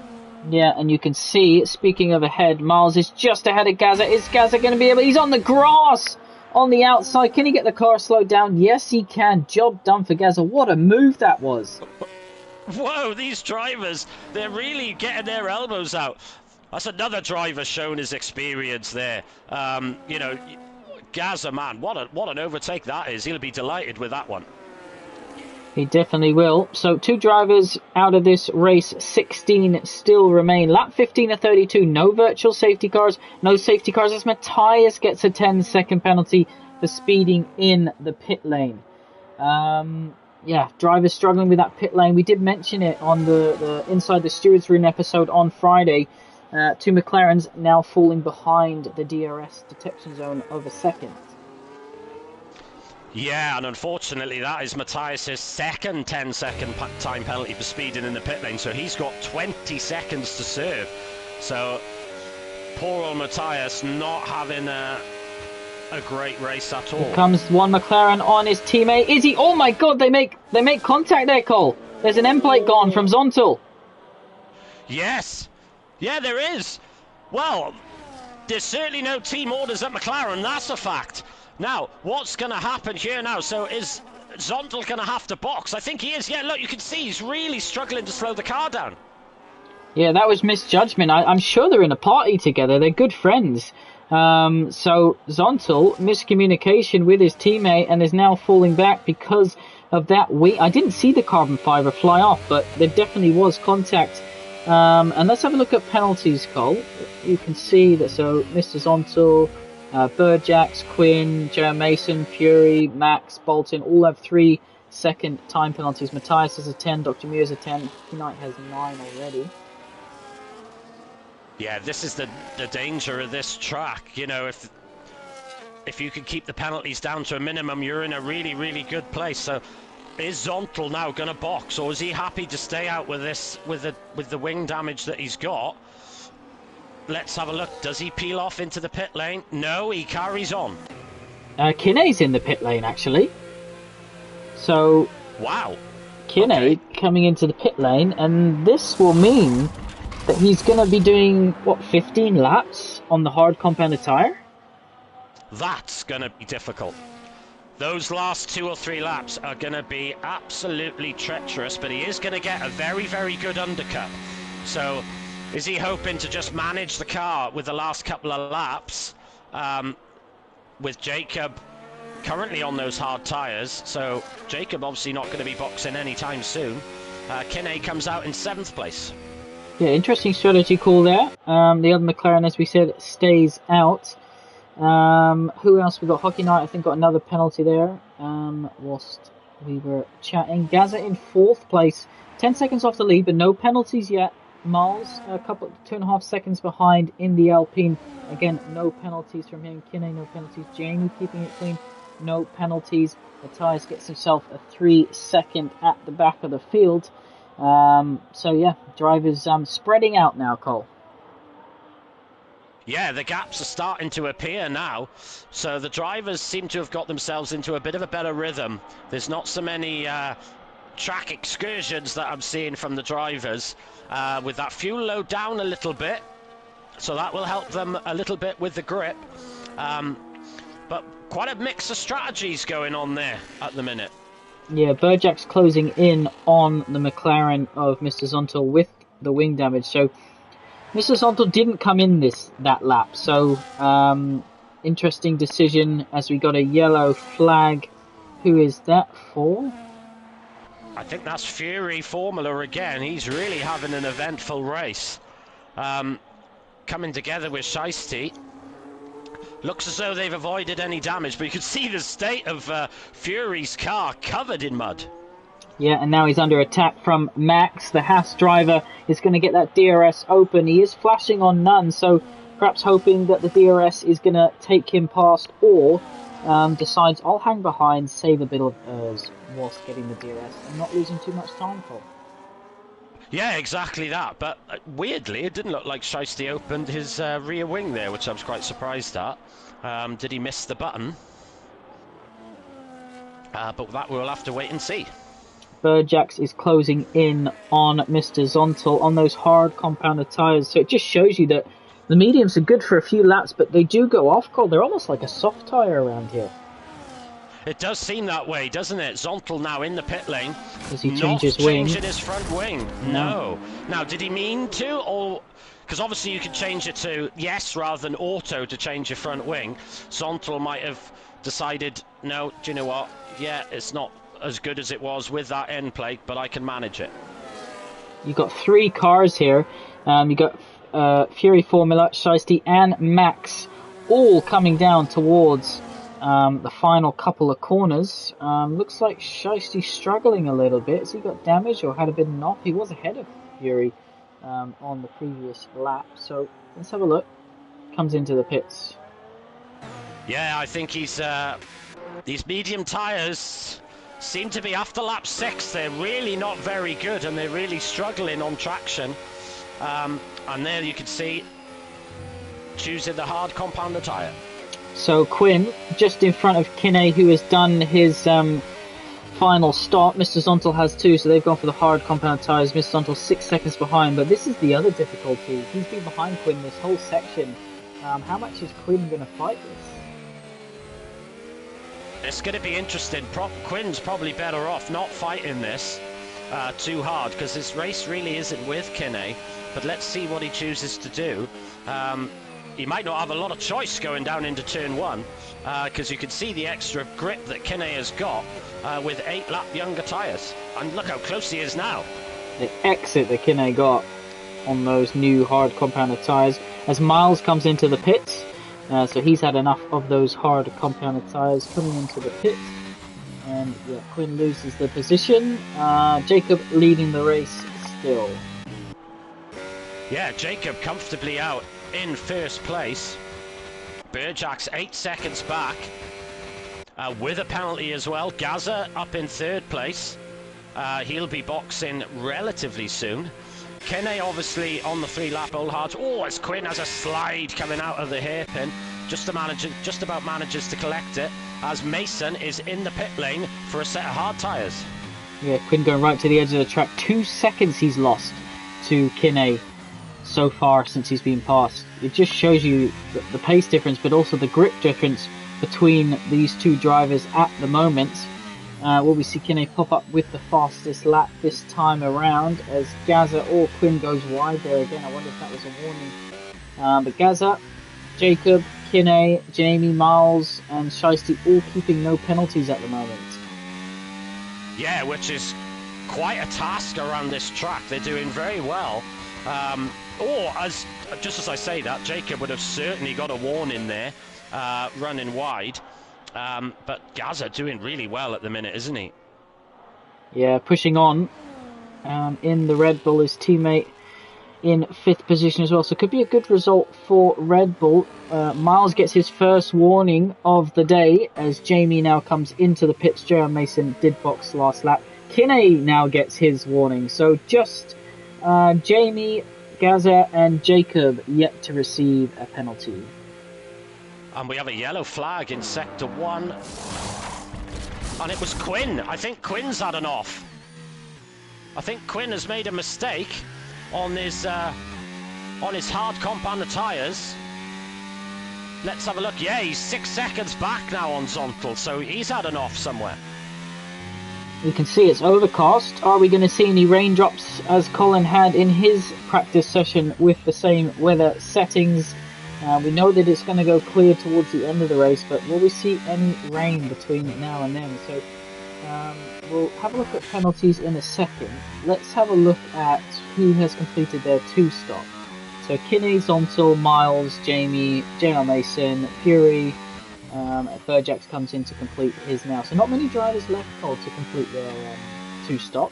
Yeah, and you can see, speaking of ahead, Miles is just ahead of Gaza. Is Gaza going to be able... He's on the grass on the outside. Can he get the car slowed down? Yes, he can. Job done for Gaza. What a move that was. Whoa, these drivers, they're really getting their elbows out. That's another driver showing his experience there. You know, Gaza, man, what an overtake that is. He'll be delighted with that one. He definitely will. So 2 drivers out of this race, 16 still remain. Lap 15 of 32, no virtual safety cars, no safety cars as Matthias gets a 10-second penalty for speeding in the pit lane. Yeah, drivers struggling with that pit lane. We did mention it on the Inside the Stewards Room episode on Friday. 2 McLarens now falling behind the DRS detection zone of a second. Yeah, and unfortunately that is Matthias' second 10-second time penalty for speeding in the pit lane, so he's got 20 seconds to serve. So poor old Matthias not having a great race at all. Here comes one McLaren on his teammate. Is he? Oh my god, they make contact there, Cole. There's an end plate gone from Zontal. Yes. Yeah, there is. Well, there's certainly no team orders at McLaren, that's a fact. Now, what's going to happen here now? So is Zontal going to have to box? I think he is. Yeah, look, you can see he's really struggling to slow the car down. Yeah, that was misjudgment. I'm sure they're in a party together. They're good friends. So Zontal, miscommunication with his teammate and is now falling back because of that. I didn't see the carbon fibre fly off, but there definitely was contact. And let's have a look at penalties, Cole. You can see that, so Mr. Zontal, Burjax, Quinn, Jeremy Mason, Fury, Max, Bolton all have 3-second time penalties. Matthias has a 10, Dr. Muir has a 10, Knight has 9 already. Yeah, this is the danger of this track. You know, if you can keep the penalties down to a minimum, you're in a really, really good place. So is Zontal now going to box, or is he happy to stay out with this, with the wing damage that he's got? Let's have a look. Does he peel off into the pit lane? No, he carries on. Kinney's in the pit lane, actually. So, wow. Kinney coming into the pit lane, and this will mean that he's going to be doing, 15 laps on the hard compounded tyre? That's going to be difficult. Those last 2 or 3 laps are going to be absolutely treacherous, but he is going to get a very, very good undercut. So, is he hoping to just manage the car with the last couple of laps, with Jacob currently on those hard tyres? So Jacob obviously not going to be boxing anytime soon. Kinney comes out in 7th place. Yeah, interesting strategy call there. The other McLaren, as we said, stays out. Who else? We've got Hockey Night, I think, got another penalty there whilst we were chatting. Gaza in 4th place, 10 seconds off the lead, but no penalties yet. Miles, a couple, 2.5 seconds behind in the Alpine. Again, no penalties from him. Kinney, no penalties. Jamie keeping it clean, no penalties. Matthias gets himself a 3-second at the back of the field. So yeah, drivers spreading out now, Cole. Yeah, the gaps are starting to appear now. So the drivers seem to have got themselves into a bit of a better rhythm. There's not so many track excursions that I'm seeing from the drivers, with that fuel load down a little bit. So that will help them a little bit with the grip. But quite a mix of strategies going on there at the minute. Yeah, Burjack's closing in on the McLaren of Mr. Zontel with the wing damage. So Mr. Zontel didn't come in that lap. So interesting decision as we got a yellow flag. Who is that for? I think that's Fury Formula again. He's really having an eventful race. Coming together with Shiesty. Looks as though they've avoided any damage, but you can see the state of Fury's car covered in mud. Yeah, and now he's under attack from Max. The Haas driver is going to get that DRS open. He is flashing on none, so perhaps hoping that the DRS is going to take him past, or decides I'll hang behind, save a bit of whilst getting the DRS and not losing too much time for. Yeah, exactly that. But weirdly, it didn't look like Shiesty opened his rear wing there, which I was quite surprised at. Did he miss the button? But that we'll have to wait and see. Burjax is closing in on Mr. Zontel on those hard compounded tyres. So it just shows you that the mediums are good for a few laps, but they do go off cold. They're almost like a soft tyre around here. It does seem that way, doesn't it? Zontel now in the pit lane. Does he change his wing? Not changing his front wing. No. Now, did he mean to, or... Because obviously you can change it to yes rather than auto to change your front wing. Zontel might have decided, no, do you know what? Yeah, it's not as good as it was with that end plate, but I can manage it. You've got three cars here. You've got Fury Formula, Shiesty and Max all coming down towards the final couple of corners. Looks like Shiesty struggling a little bit. Has he got damage or had a bit of knock? He was ahead of Fury on the previous lap. So let's have a look. Comes into the pits. Yeah, I think these medium tyres seem to be after lap 6. They're really not very good and they're really struggling on traction. And there you can see choosing the hard compounder tyre. So Quinn just in front of Kinney, who has done his final stop. Mr. Zontel has two, so they've gone for the hard compound tyres. Mr. Zontel 6 seconds behind, but this is the other difficulty. He's been behind Quinn this whole section. How much is Quinn going to fight this? It's going to be interesting. Quinn's probably better off not fighting this too hard, because this race really isn't with Kinney. But let's see what he chooses to do. He might not have a lot of choice going down into turn 1, because you can see the extra grip that Kinney has got with 8-lap younger tyres. And look how close he is now. The exit that Kinney got on those new hard compounded tyres as Miles comes into the pits. So he's had enough of those hard compounded tyres coming into the pit. And yeah, Quinn loses the position. Jacob leading the race still. Yeah, Jacob comfortably out in first place. Burjack's 8 seconds back with a penalty as well. Gaza up in third place. He'll be boxing relatively soon. Kinney obviously on the 3-lap old hard. Oh, as Quinn has a slide coming out of the hairpin. Just about manages to collect it as Mason is in the pit lane for a set of hard tyres. Yeah, Quinn going right to the edge of the track. 2 seconds he's lost to Kinney so far since he's been passed. It just shows you the pace difference, but also the grip difference between these two drivers at the moment. Will we see Kinney pop up with the fastest lap this time around as Gaza or Quinn goes wide there again? I wonder if that was a warning. But Gaza, Jacob, Kinney, Jamie, Miles and Shiesty all keeping no penalties at the moment. Yeah, which is quite a task around this track. They're doing very well. Just as I say that, Jacob would have certainly got a warning there, running wide. But Gaza doing really well at the minute, isn't he? Yeah, pushing on. In the Red Bull, his teammate in 5th position as well. So it could be a good result for Red Bull. Miles gets his first warning of the day as Jamie now comes into the pits. Jeremy Mason did box last lap. Kinney now gets his warning. So just Jamie, Gaza, and Jacob yet to receive a penalty. And we have a yellow flag in Sector 1. And it was Quinn. I think Quinn's had an off. I think Quinn has made a mistake on his hard compound tyres. Let's have a look. Yeah, he's 6 seconds back now on Zontal, so he's had an off somewhere. We can see it's overcast. Are we going to see any raindrops as Colin had in his practice session with the same weather settings? We know that it's going to go clear towards the end of the race, but will we see any rain between now and then? So we'll have a look at penalties in a second. Let's have a look at who has completed their 2-stop. So Kinney, Zontal, Miles, Jamie, JL Mason, Fury, Burjax comes in to complete his now. So not many drivers left, Cole, to complete their 2-stop.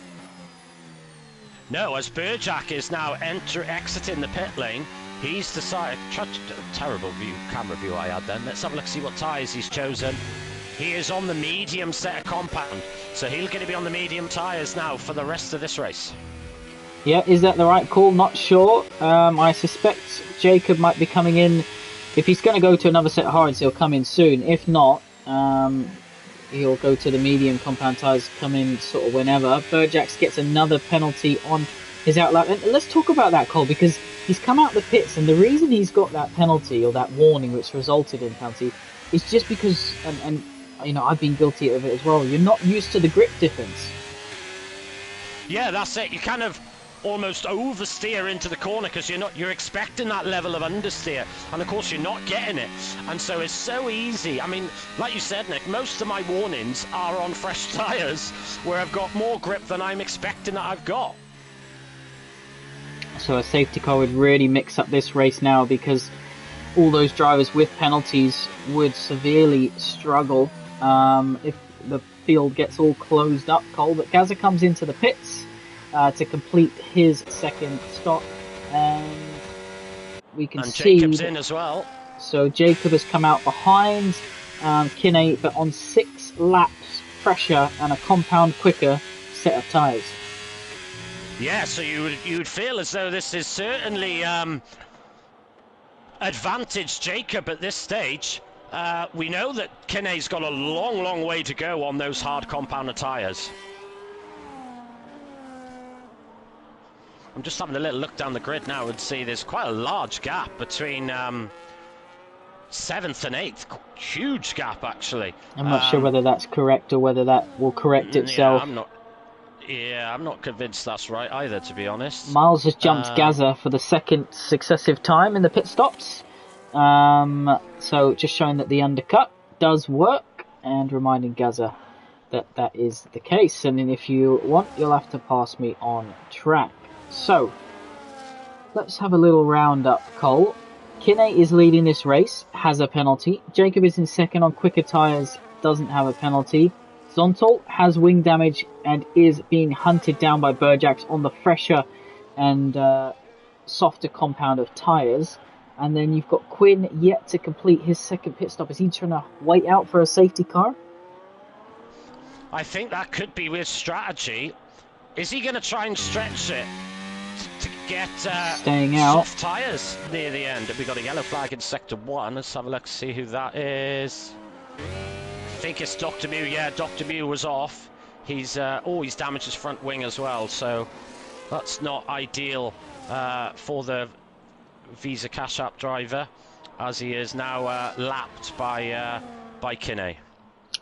No, as Burjack is now exiting the pit lane, he's decided... Terrible camera view I had then. Let's have a look, see what tyres he's chosen. He is on the medium set of compound, so he's going to be on the medium tyres now for the rest of this race. Yeah, is that the right call? Not sure. I suspect Jacob might be coming in. If he's going to go to another set of hards, he'll come in soon. If not, he'll go to the medium compound tyres, come in sort of whenever. Burjax gets another penalty on his outlap. And let's talk about that, Cole, because he's come out the pits, and the reason he's got that penalty, or that warning which resulted in penalty, is just because, and you know, I've been guilty of it as well, you're not used to the grip difference. Yeah, that's it. You kind of almost oversteer into the corner because you're expecting that level of understeer, and of course you're not getting it, and so it's so easy. I mean, like you said, Nick, most of my warnings are on fresh tyres where I've got more grip than I'm expecting that I've got. So a safety car would really mix up this race now, because all those drivers with penalties would severely struggle if the field gets all closed up, Cole. But Gaza comes into the pits to complete his 2nd stop, and we can see Jacob's in as well. So Jacob has come out behind Kinney, but on 6 laps pressure and a compound quicker set of tyres. Yeah, so you would feel as though this is certainly advantage Jacob at this stage. We know that Kinney's got a long way to go on those hard compounder tyres. I'm just having a little look down the grid now and see there's quite a large gap between 7th and 8th. Huge gap, actually. I'm not sure whether that's correct or whether that will correct itself. I'm not convinced that's right either, to be honest. Miles has jumped Gaza for the 2nd successive time in the pit stops. So just showing that the undercut does work, and reminding Gaza that that is the case. And then if you want, you'll have to pass me on track. So let's have a little roundup, Cole. Kinney is leading this race, has a penalty. Jacob is in 2nd on quicker tyres, doesn't have a penalty. Zontal has wing damage and is being hunted down by Burjax on the fresher and softer compound of tyres. And then you've got Quinn yet to complete his 2nd pit stop. Is he trying to wait out for a safety car? I think that could be his strategy. Is he going to try and stretch it to get staying out soft tyres near the end? We've got a yellow flag in Sector 1. Let's have a look, see who that is. I think it's Dr. Mew. Yeah, Dr. Mew was off. He's damaged his front wing as well, so that's not ideal for the Visa Cash App driver, as he is now lapped by Kinney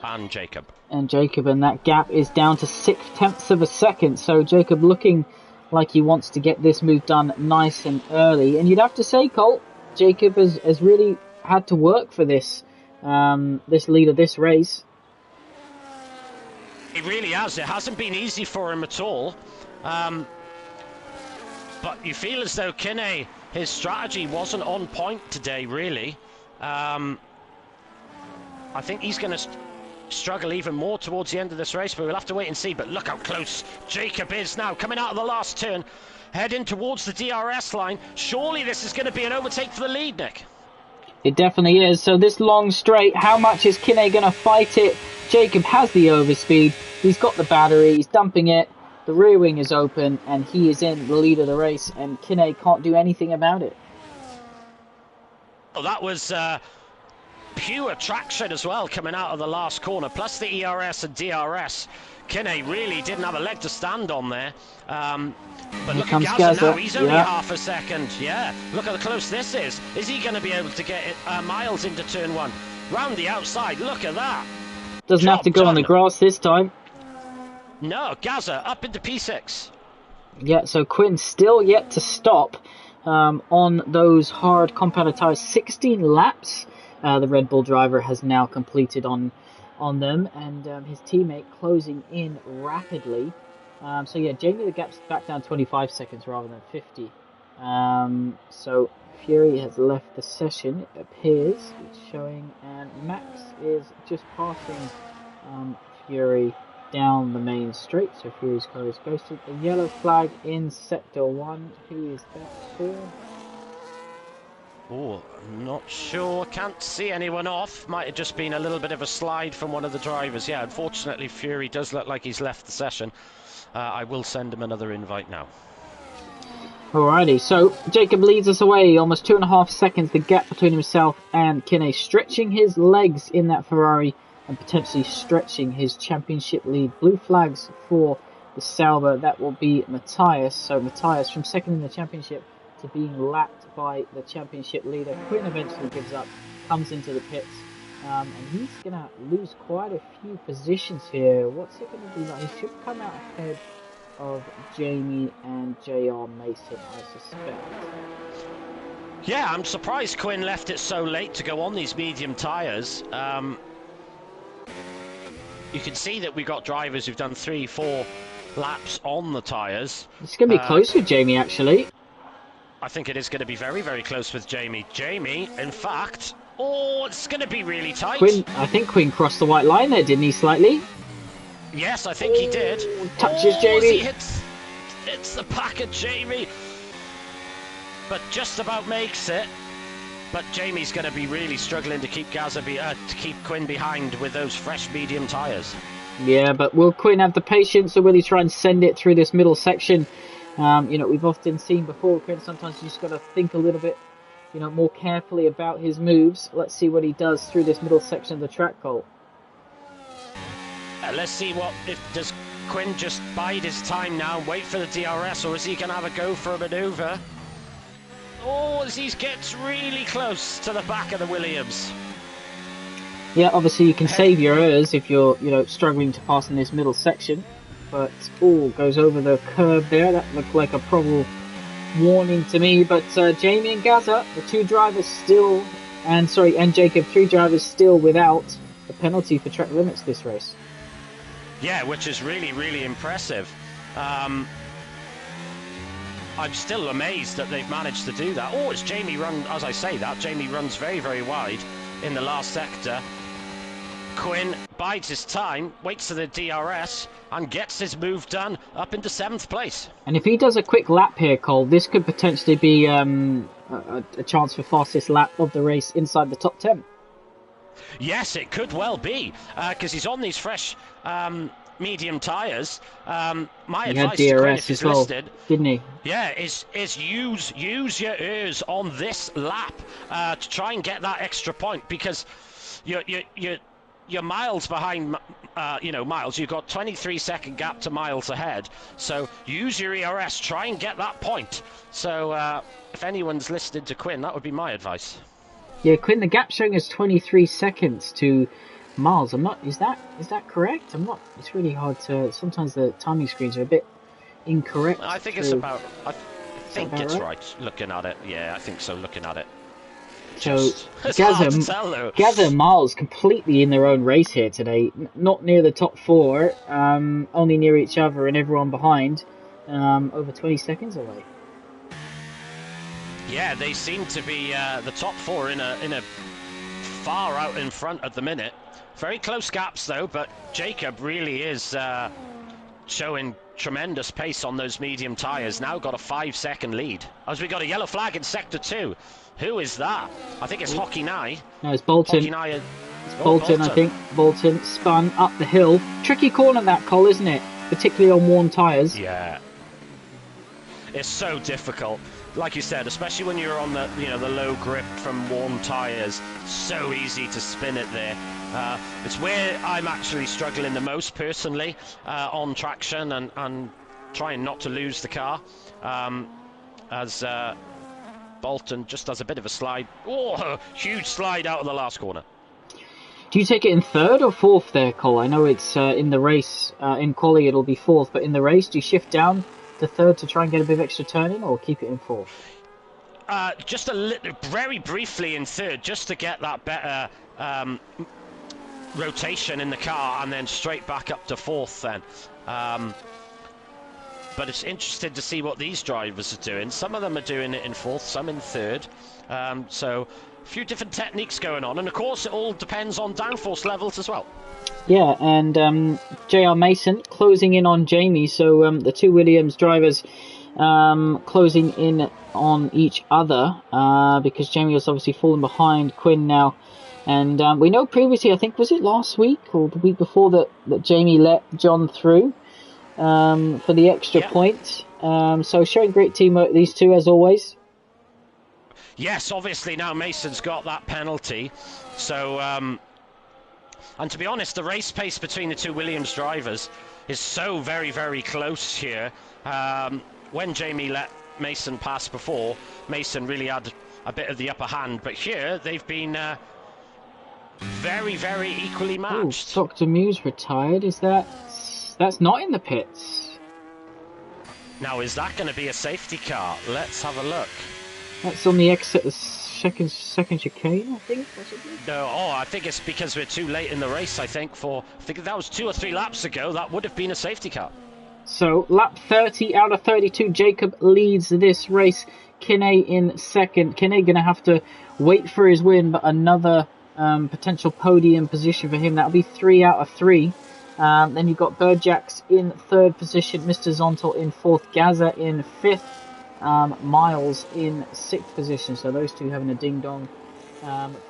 and Jacob. And that gap is down to 6/10 of a second. So Jacob looking like he wants to get this move done nice and early. And you'd have to say, Cole, Jacob has really had to work for this lead of this race. It really has. It hasn't been easy for him at all. But you feel as though Kinney, his strategy wasn't on point today, really. I think he's going to struggle even more towards the end of this race, but we'll have to wait and see. But look how close Jacob is now, coming out of the last turn, heading towards the DRS line. Surely this is going to be an overtake for the lead, Nick. It definitely is. So this long straight, how much is Kinney going to fight it Jacob has the overspeed. He's got the battery. He's dumping it. The rear wing is open, and he is in the lead of the race, and Kinney can't do anything about it. Well, that was pure traction as well coming out of the last corner, plus the ERS and DRS. Kinney really didn't have a leg to stand on there. But look at Gaza now, he's only half a second. Yeah, look how close this is. Is he going to be able to get Miles into turn 1? Round the outside, look at that. Doesn't have to go on the grass this time. No, Gaza up into P6. Yeah, so Quinn still yet to stop on those hard compounded tyres. 16 laps the Red Bull driver has now completed on them, and his teammate closing in rapidly. So yeah, Jamie, the gap's back down 25 seconds rather than 50. So Fury has left the session, it appears. It's showing, and Max is just passing Fury down the main straight. So Fury's car is ghosted. A yellow flag in sector 1. Who is that for? Oh, I'm not sure. Can't see anyone off. Might have just been a little bit of a slide from one of the drivers. Yeah, unfortunately, Fury does look like he's left the session. I will send him another invite now. Alrighty, so Jacob leads us away. Almost 2.5 seconds, the gap between himself and Kinney, stretching his legs in that Ferrari and potentially stretching his championship lead. Blue flags for the Sauber. That will be Matthias. So Matthias from second in the championship to being lapped by the championship leader. Quinn eventually gives up, comes into the pits, and he's going to lose quite a few positions here. What's it going to be like? He should come out ahead of Jamie and JR Mason, I suspect. Yeah, I'm surprised Quinn left it so late to go on these medium tyres. You can see that we've got drivers who've done 3-4 laps on the tyres. It's going to be close with Jamie, actually. I think it is going to be very, very close with Jamie. Jamie, in fact, oh, it's going to be really tight. I think Quinn crossed the white line there, didn't he, slightly? Yes, I think he did. Touches Jamie. He hits the back of Jamie. But just about makes it. But Jamie's going to be really struggling to keep Quinn behind with those fresh medium tyres. Yeah, but will Quinn have the patience, or will he try and send it through this middle section? We've often seen before, Quinn, sometimes you just got to think a little bit, more carefully about his moves. Let's see what he does through this middle section of the track, Cole. Let's see does Quinn just bide his time now and wait for the DRS, or is he going to have a go for a manoeuvre? Oh, as he gets really close to the back of the Williams. Yeah, obviously you can save your errors if you're, struggling to pass in this middle section. But, goes over the curb there. That looked like a probable warning to me. But Jamie and Gaza, the two drivers still, and Jacob, 3 drivers still without a penalty for track limits this race. Yeah, which is really, really impressive. I'm still amazed that they've managed to do that. Oh, it's Jamie as I say that, Jamie runs very, very wide in the last sector. Quinn bides his time, waits for the DRS, and gets his move done up into 7th place. And if he does a quick lap here, Cole, this could potentially be a chance for fastest lap of the race inside the top 10. Yes, it could well be, because he's on these fresh medium tyres. My advice to Quinn, if he's listed, didn't he? Yeah, is use your ears on this lap to try and get that extra point, because you're miles behind. Miles. You've got 23-second gap to Miles ahead. So use your ERS. Try and get that point. So if anyone's listed to Quinn, that would be my advice. Yeah, Quinn, the gap showing is 23 seconds to Miles. Is that correct? It's really hard to, sometimes the timing screens are a bit incorrect. I think it's about, I think it's right looking at it. Yeah, I think so, looking at it. So Gaza and Miles completely in their own race here today. Not near the top 4, only near each other and everyone behind, over 20 seconds away. Yeah, they seem to be the top 4 in a far out in front at the minute. Very close gaps though, but Jacob really is showing tremendous pace on those medium tyres. Now got a 5-second lead. As we got a yellow flag in sector 2. Who is that? I think it's Hockey Nye. No, it's Bolton. Hockey Nye. Bolton, I think. Bolton spun up the hill. Tricky corner, that, Cole, isn't it? Particularly on worn tyres. Yeah. It's so difficult. Like you said, especially when you're on the the low grip from worn tyres, so easy to spin it there. It's where I'm actually struggling the most personally on traction and trying not to lose the car. As Bolton just does a bit of a slide. Oh, huge slide out of the last corner. Do you take it in third or fourth there, Cole? I know it's in the race, in quali it'll be fourth, but in the race, do you shift down to third to try and get a bit of extra turning, or keep it in fourth? Just very briefly in third, just to get that better rotation in the car, and then straight back up to fourth then. But it's interesting to see what these drivers are doing. Some of them are doing it in fourth, some in third. So a few different techniques going on, and of course it all depends on downforce levels as well. Yeah, and JR Mason closing in on Jamie, so the two Williams drivers closing in on each other because Jamie was obviously falling behind Quinn now. And we know previously, I think, was it last week or the week before, that Jamie let John through for the extra point. So showing great teamwork, these two, as always. Yes, obviously now Mason's got that penalty. So, and to be honest, the race pace between the two Williams drivers is so very, very close here. When Jamie let Mason pass before, Mason really had a bit of the upper hand. But here, they've been very, very equally matched. Ooh, Dr. Muse retired. Is that's not in the pits? Now, is that going to be a safety car? Let's have a look. That's on the exit, the second chicane, I think, possibly? No, I think it's because we're too late in the race, I think that was 2 or 3 laps ago. That would have been a safety car. So, lap 30 out of 32, Jacob leads this race. Kinney in second. Kinney going to have to wait for his win, but another potential podium position for him. That'll be 3 out of 3. Then you've got Burjax in third position, Mr. Zontal in fourth, Gaza in fifth, Miles in sixth position. So those two having a ding-dong.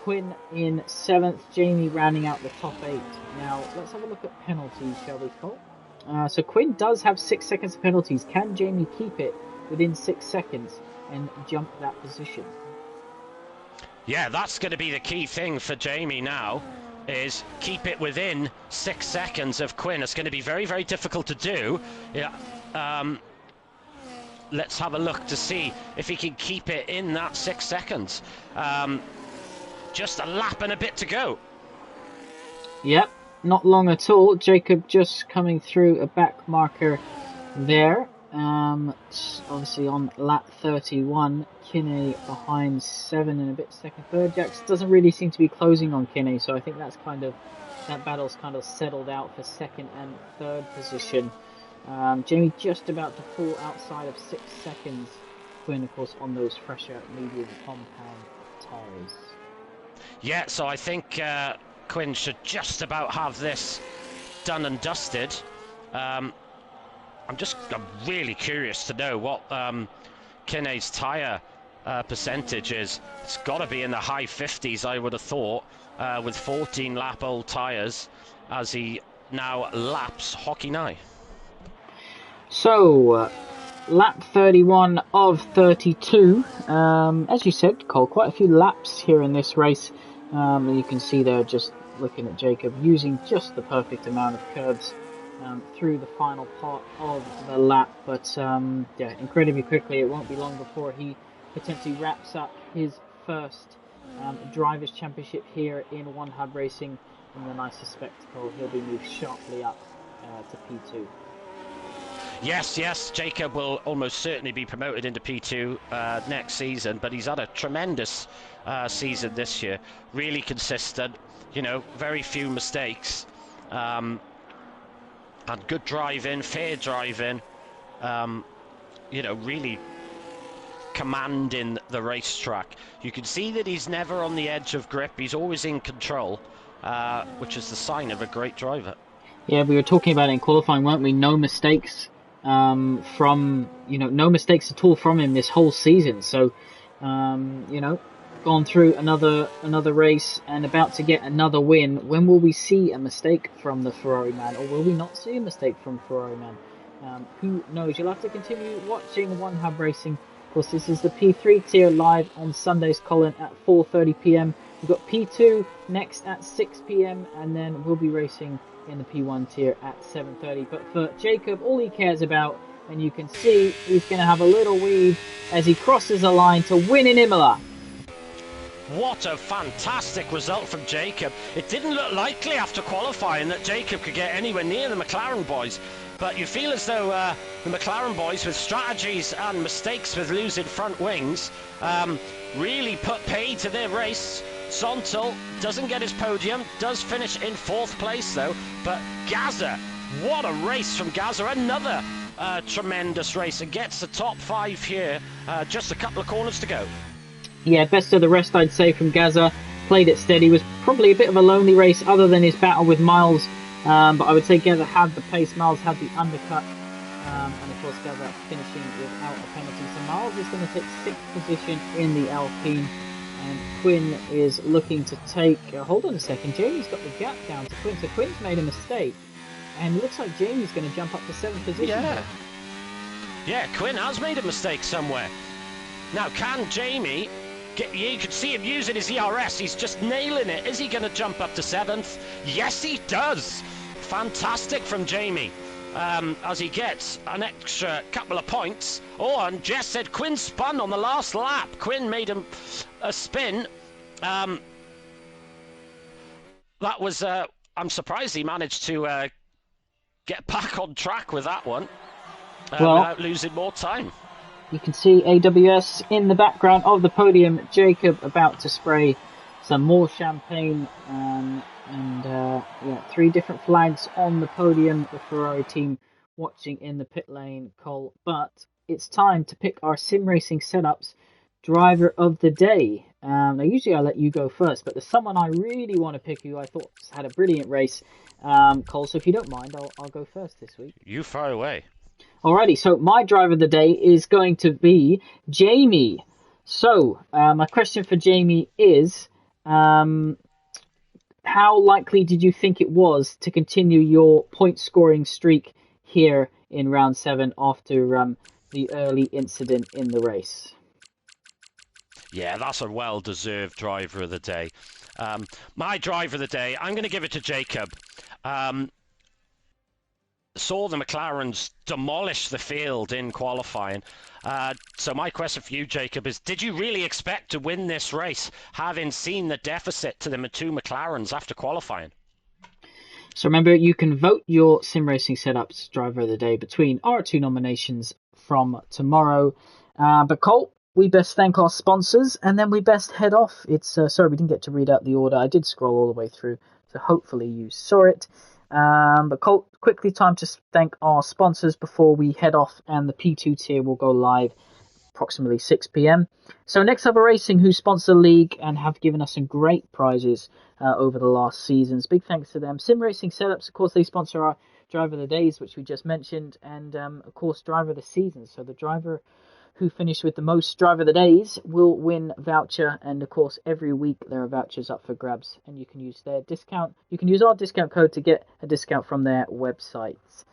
Quinn in seventh, Jamie rounding out the top 8. Now, let's have a look at penalties, shall we, Cole? So Quinn does have 6 seconds of penalties. Can Jamie keep it within 6 seconds and jump that position? Yeah, that's going to be the key thing for Jamie now, is keep it within 6 seconds of Quinn. It's going to be very, very difficult to do. Yeah. Let's have a look to see if he can keep it in that 6 seconds. Just a lap and a bit to go. Yep, not long at all. Jacob just coming through a back marker there. Obviously on lap 31, Kinney behind 7 and a bit second. Burjax doesn't really seem to be closing on Kinney, so I think that battle's kind of settled out for second and third position. Jamie just about to fall outside of 6 seconds. Quinn, of course, on those fresher medium compound tyres. Yeah, so I think Quinn should just about have this done and dusted. I'm really curious to know what Kinney's tyre percentage is. It's got to be in the high 50s, I would have thought, with 14 lap old tyres as he now laps Hockey Nye. So, lap 31 of 32. As you said, Cole, quite a few laps here in this race. You can see there, just looking at Jacob, using just the perfect amount of curbs through the final part of the lap. But yeah, incredibly quickly, it won't be long before he potentially wraps up his first Drivers' Championship here in One Hub Racing. And then I suspect, Cole, he'll be moved sharply up to P2. Yes, Jacob will almost certainly be promoted into P2 next season, but he's had a tremendous season this year. Really consistent, very few mistakes, and good driving, fair driving, really commanding the racetrack. You can see that he's never on the edge of grip, he's always in control, which is the sign of a great driver. Yeah, we were talking about it in qualifying, weren't we? No mistakes. No mistakes at all from him this whole season. So, gone through another race and about to get another win. When will we see a mistake from the Ferrari man, or will we not see a mistake from Ferrari man? Who knows? You'll have to continue watching One Hub Racing. Of course, this is the P3 tier live on Sundays, Colin, at 4:30 p.m. We've got P2 next at 6 p.m. and then we'll be racing in the P1 tier at 7:30. But for Jacob, all he cares about, and you can see he's going to have a little weave as he crosses the line to win in Imola. What a fantastic result from Jacob. It didn't look likely after qualifying that Jacob could get anywhere near the McLaren boys, but you feel as though the McLaren boys, with strategies and mistakes with losing front wings, really put pay to their race. Zontel doesn't get his podium, does finish in 4th place though, but Gaza, what a race from Gaza, another tremendous race, and gets the top 5 here, just a couple of corners to go. Yeah, best of the rest, I'd say, from Gaza. Played it steady. Was probably a bit of a lonely race other than his battle with Miles. But I would say Gaza had the pace. Miles had the undercut. And of course, Gaza finishing without a penalty. So Miles is going to take 6th position in the Alpine. And Quinn is looking to take... hold on a second. Jamie's got the gap down to Quinn. So Quinn's made a mistake. And it looks like Jamie's going to jump up to 7th position. Yeah, Quinn has made a mistake somewhere. Now, can Jamie... You can see him using his ERS. He's just nailing it. Is he going to jump up to 7th? Yes, he does. Fantastic from Jamie. As he gets an extra couple of points. Oh, and Jess said Quinn spun on the last lap. Quinn made him a spin. That was... I'm surprised he managed to get back on track with that one without losing more time. You can see AWS in the background of the podium. Jacob about to spray some more champagne. And 3 different flags on the podium. The Ferrari team watching in the pit lane, Cole. But it's time to pick our sim racing setups driver of the day. Now, usually I let you go first, but there's someone I really want to pick who I thought had a brilliant race, Cole. So if you don't mind, I'll go first this week. You fire away. Alrighty, so my driver of the day is going to be Jamie. So, my question for Jamie is, how likely did you think it was to continue your point-scoring streak here in round 7 after the early incident in the race? Yeah, that's a well-deserved driver of the day. My driver of the day, I'm going to give it to Jacob. Saw the McLarens demolish the field in qualifying. So my question for you, Jacob, is did you really expect to win this race, having seen the deficit to the 2 McLarens after qualifying? So remember, you can vote your sim racing setups driver of the day between our 2 nominations from tomorrow. But Colt, we best thank our sponsors, and then we best head off. It's sorry, we didn't get to read out the order. I did scroll all the way through, so hopefully you saw it. But Colt, quickly time to thank our sponsors before we head off, and the P2 tier will go live approximately 6 p.m. So Next Level Racing, who sponsor the league and have given us some great prizes over the last seasons. Big thanks to them. Sim Racing Setups, of course, they sponsor our Driver of the Days, which we just mentioned, and of course Driver of the Season. So the driver who finished with the most Driver of the Days will win voucher, and of course every week there are vouchers up for grabs, and you can use their discount. You can use our discount code to get a discount from their websites.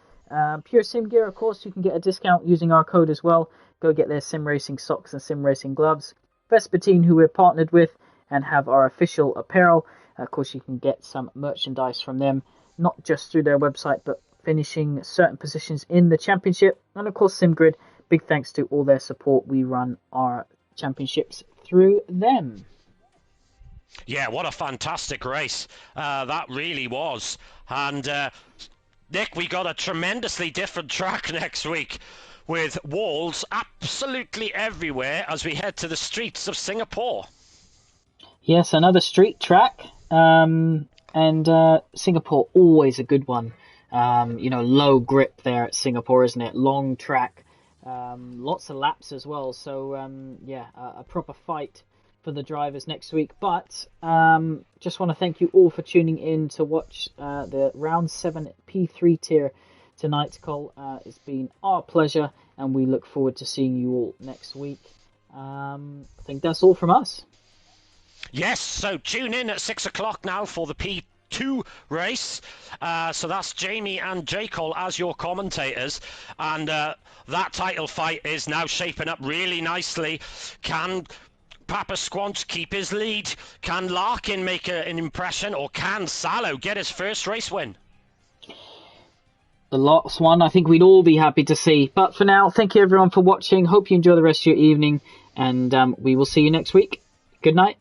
Pure Sim Gear, of course, you can get a discount using our code as well. Go get their sim racing socks and sim racing gloves. Vespertine, who we're partnered with and have our official apparel. Of course, you can get some merchandise from them, not just through their website, but finishing certain positions in the championship. And of course, SimGrid. Big thanks to all their support. We run our championships through them. Yeah, what a fantastic race that really was. And Nick, we got a tremendously different track next week, with walls absolutely everywhere as we head to the streets of Singapore. Yes, another street track. And Singapore, always a good one. Low grip there at Singapore, isn't it? Long track. Lots of laps as well, so a proper fight for the drivers next week. But just want to thank you all for tuning in to watch the round 7 P3 tier tonight, Cole. It's been our pleasure, and we look forward to seeing you all next week. I think that's all from us. Yes, so tune in at 6 o'clock now for the P2 race. So that's Jamie and J. Cole as your commentators. And that title fight is now shaping up really nicely. Can Papa Squanch keep his lead? Can Larkin make an impression? Or can Salo get his first race win? The last one, I think we'd all be happy to see. But for now, thank you everyone for watching. Hope you enjoy the rest of your evening. And we will see you next week. Good night.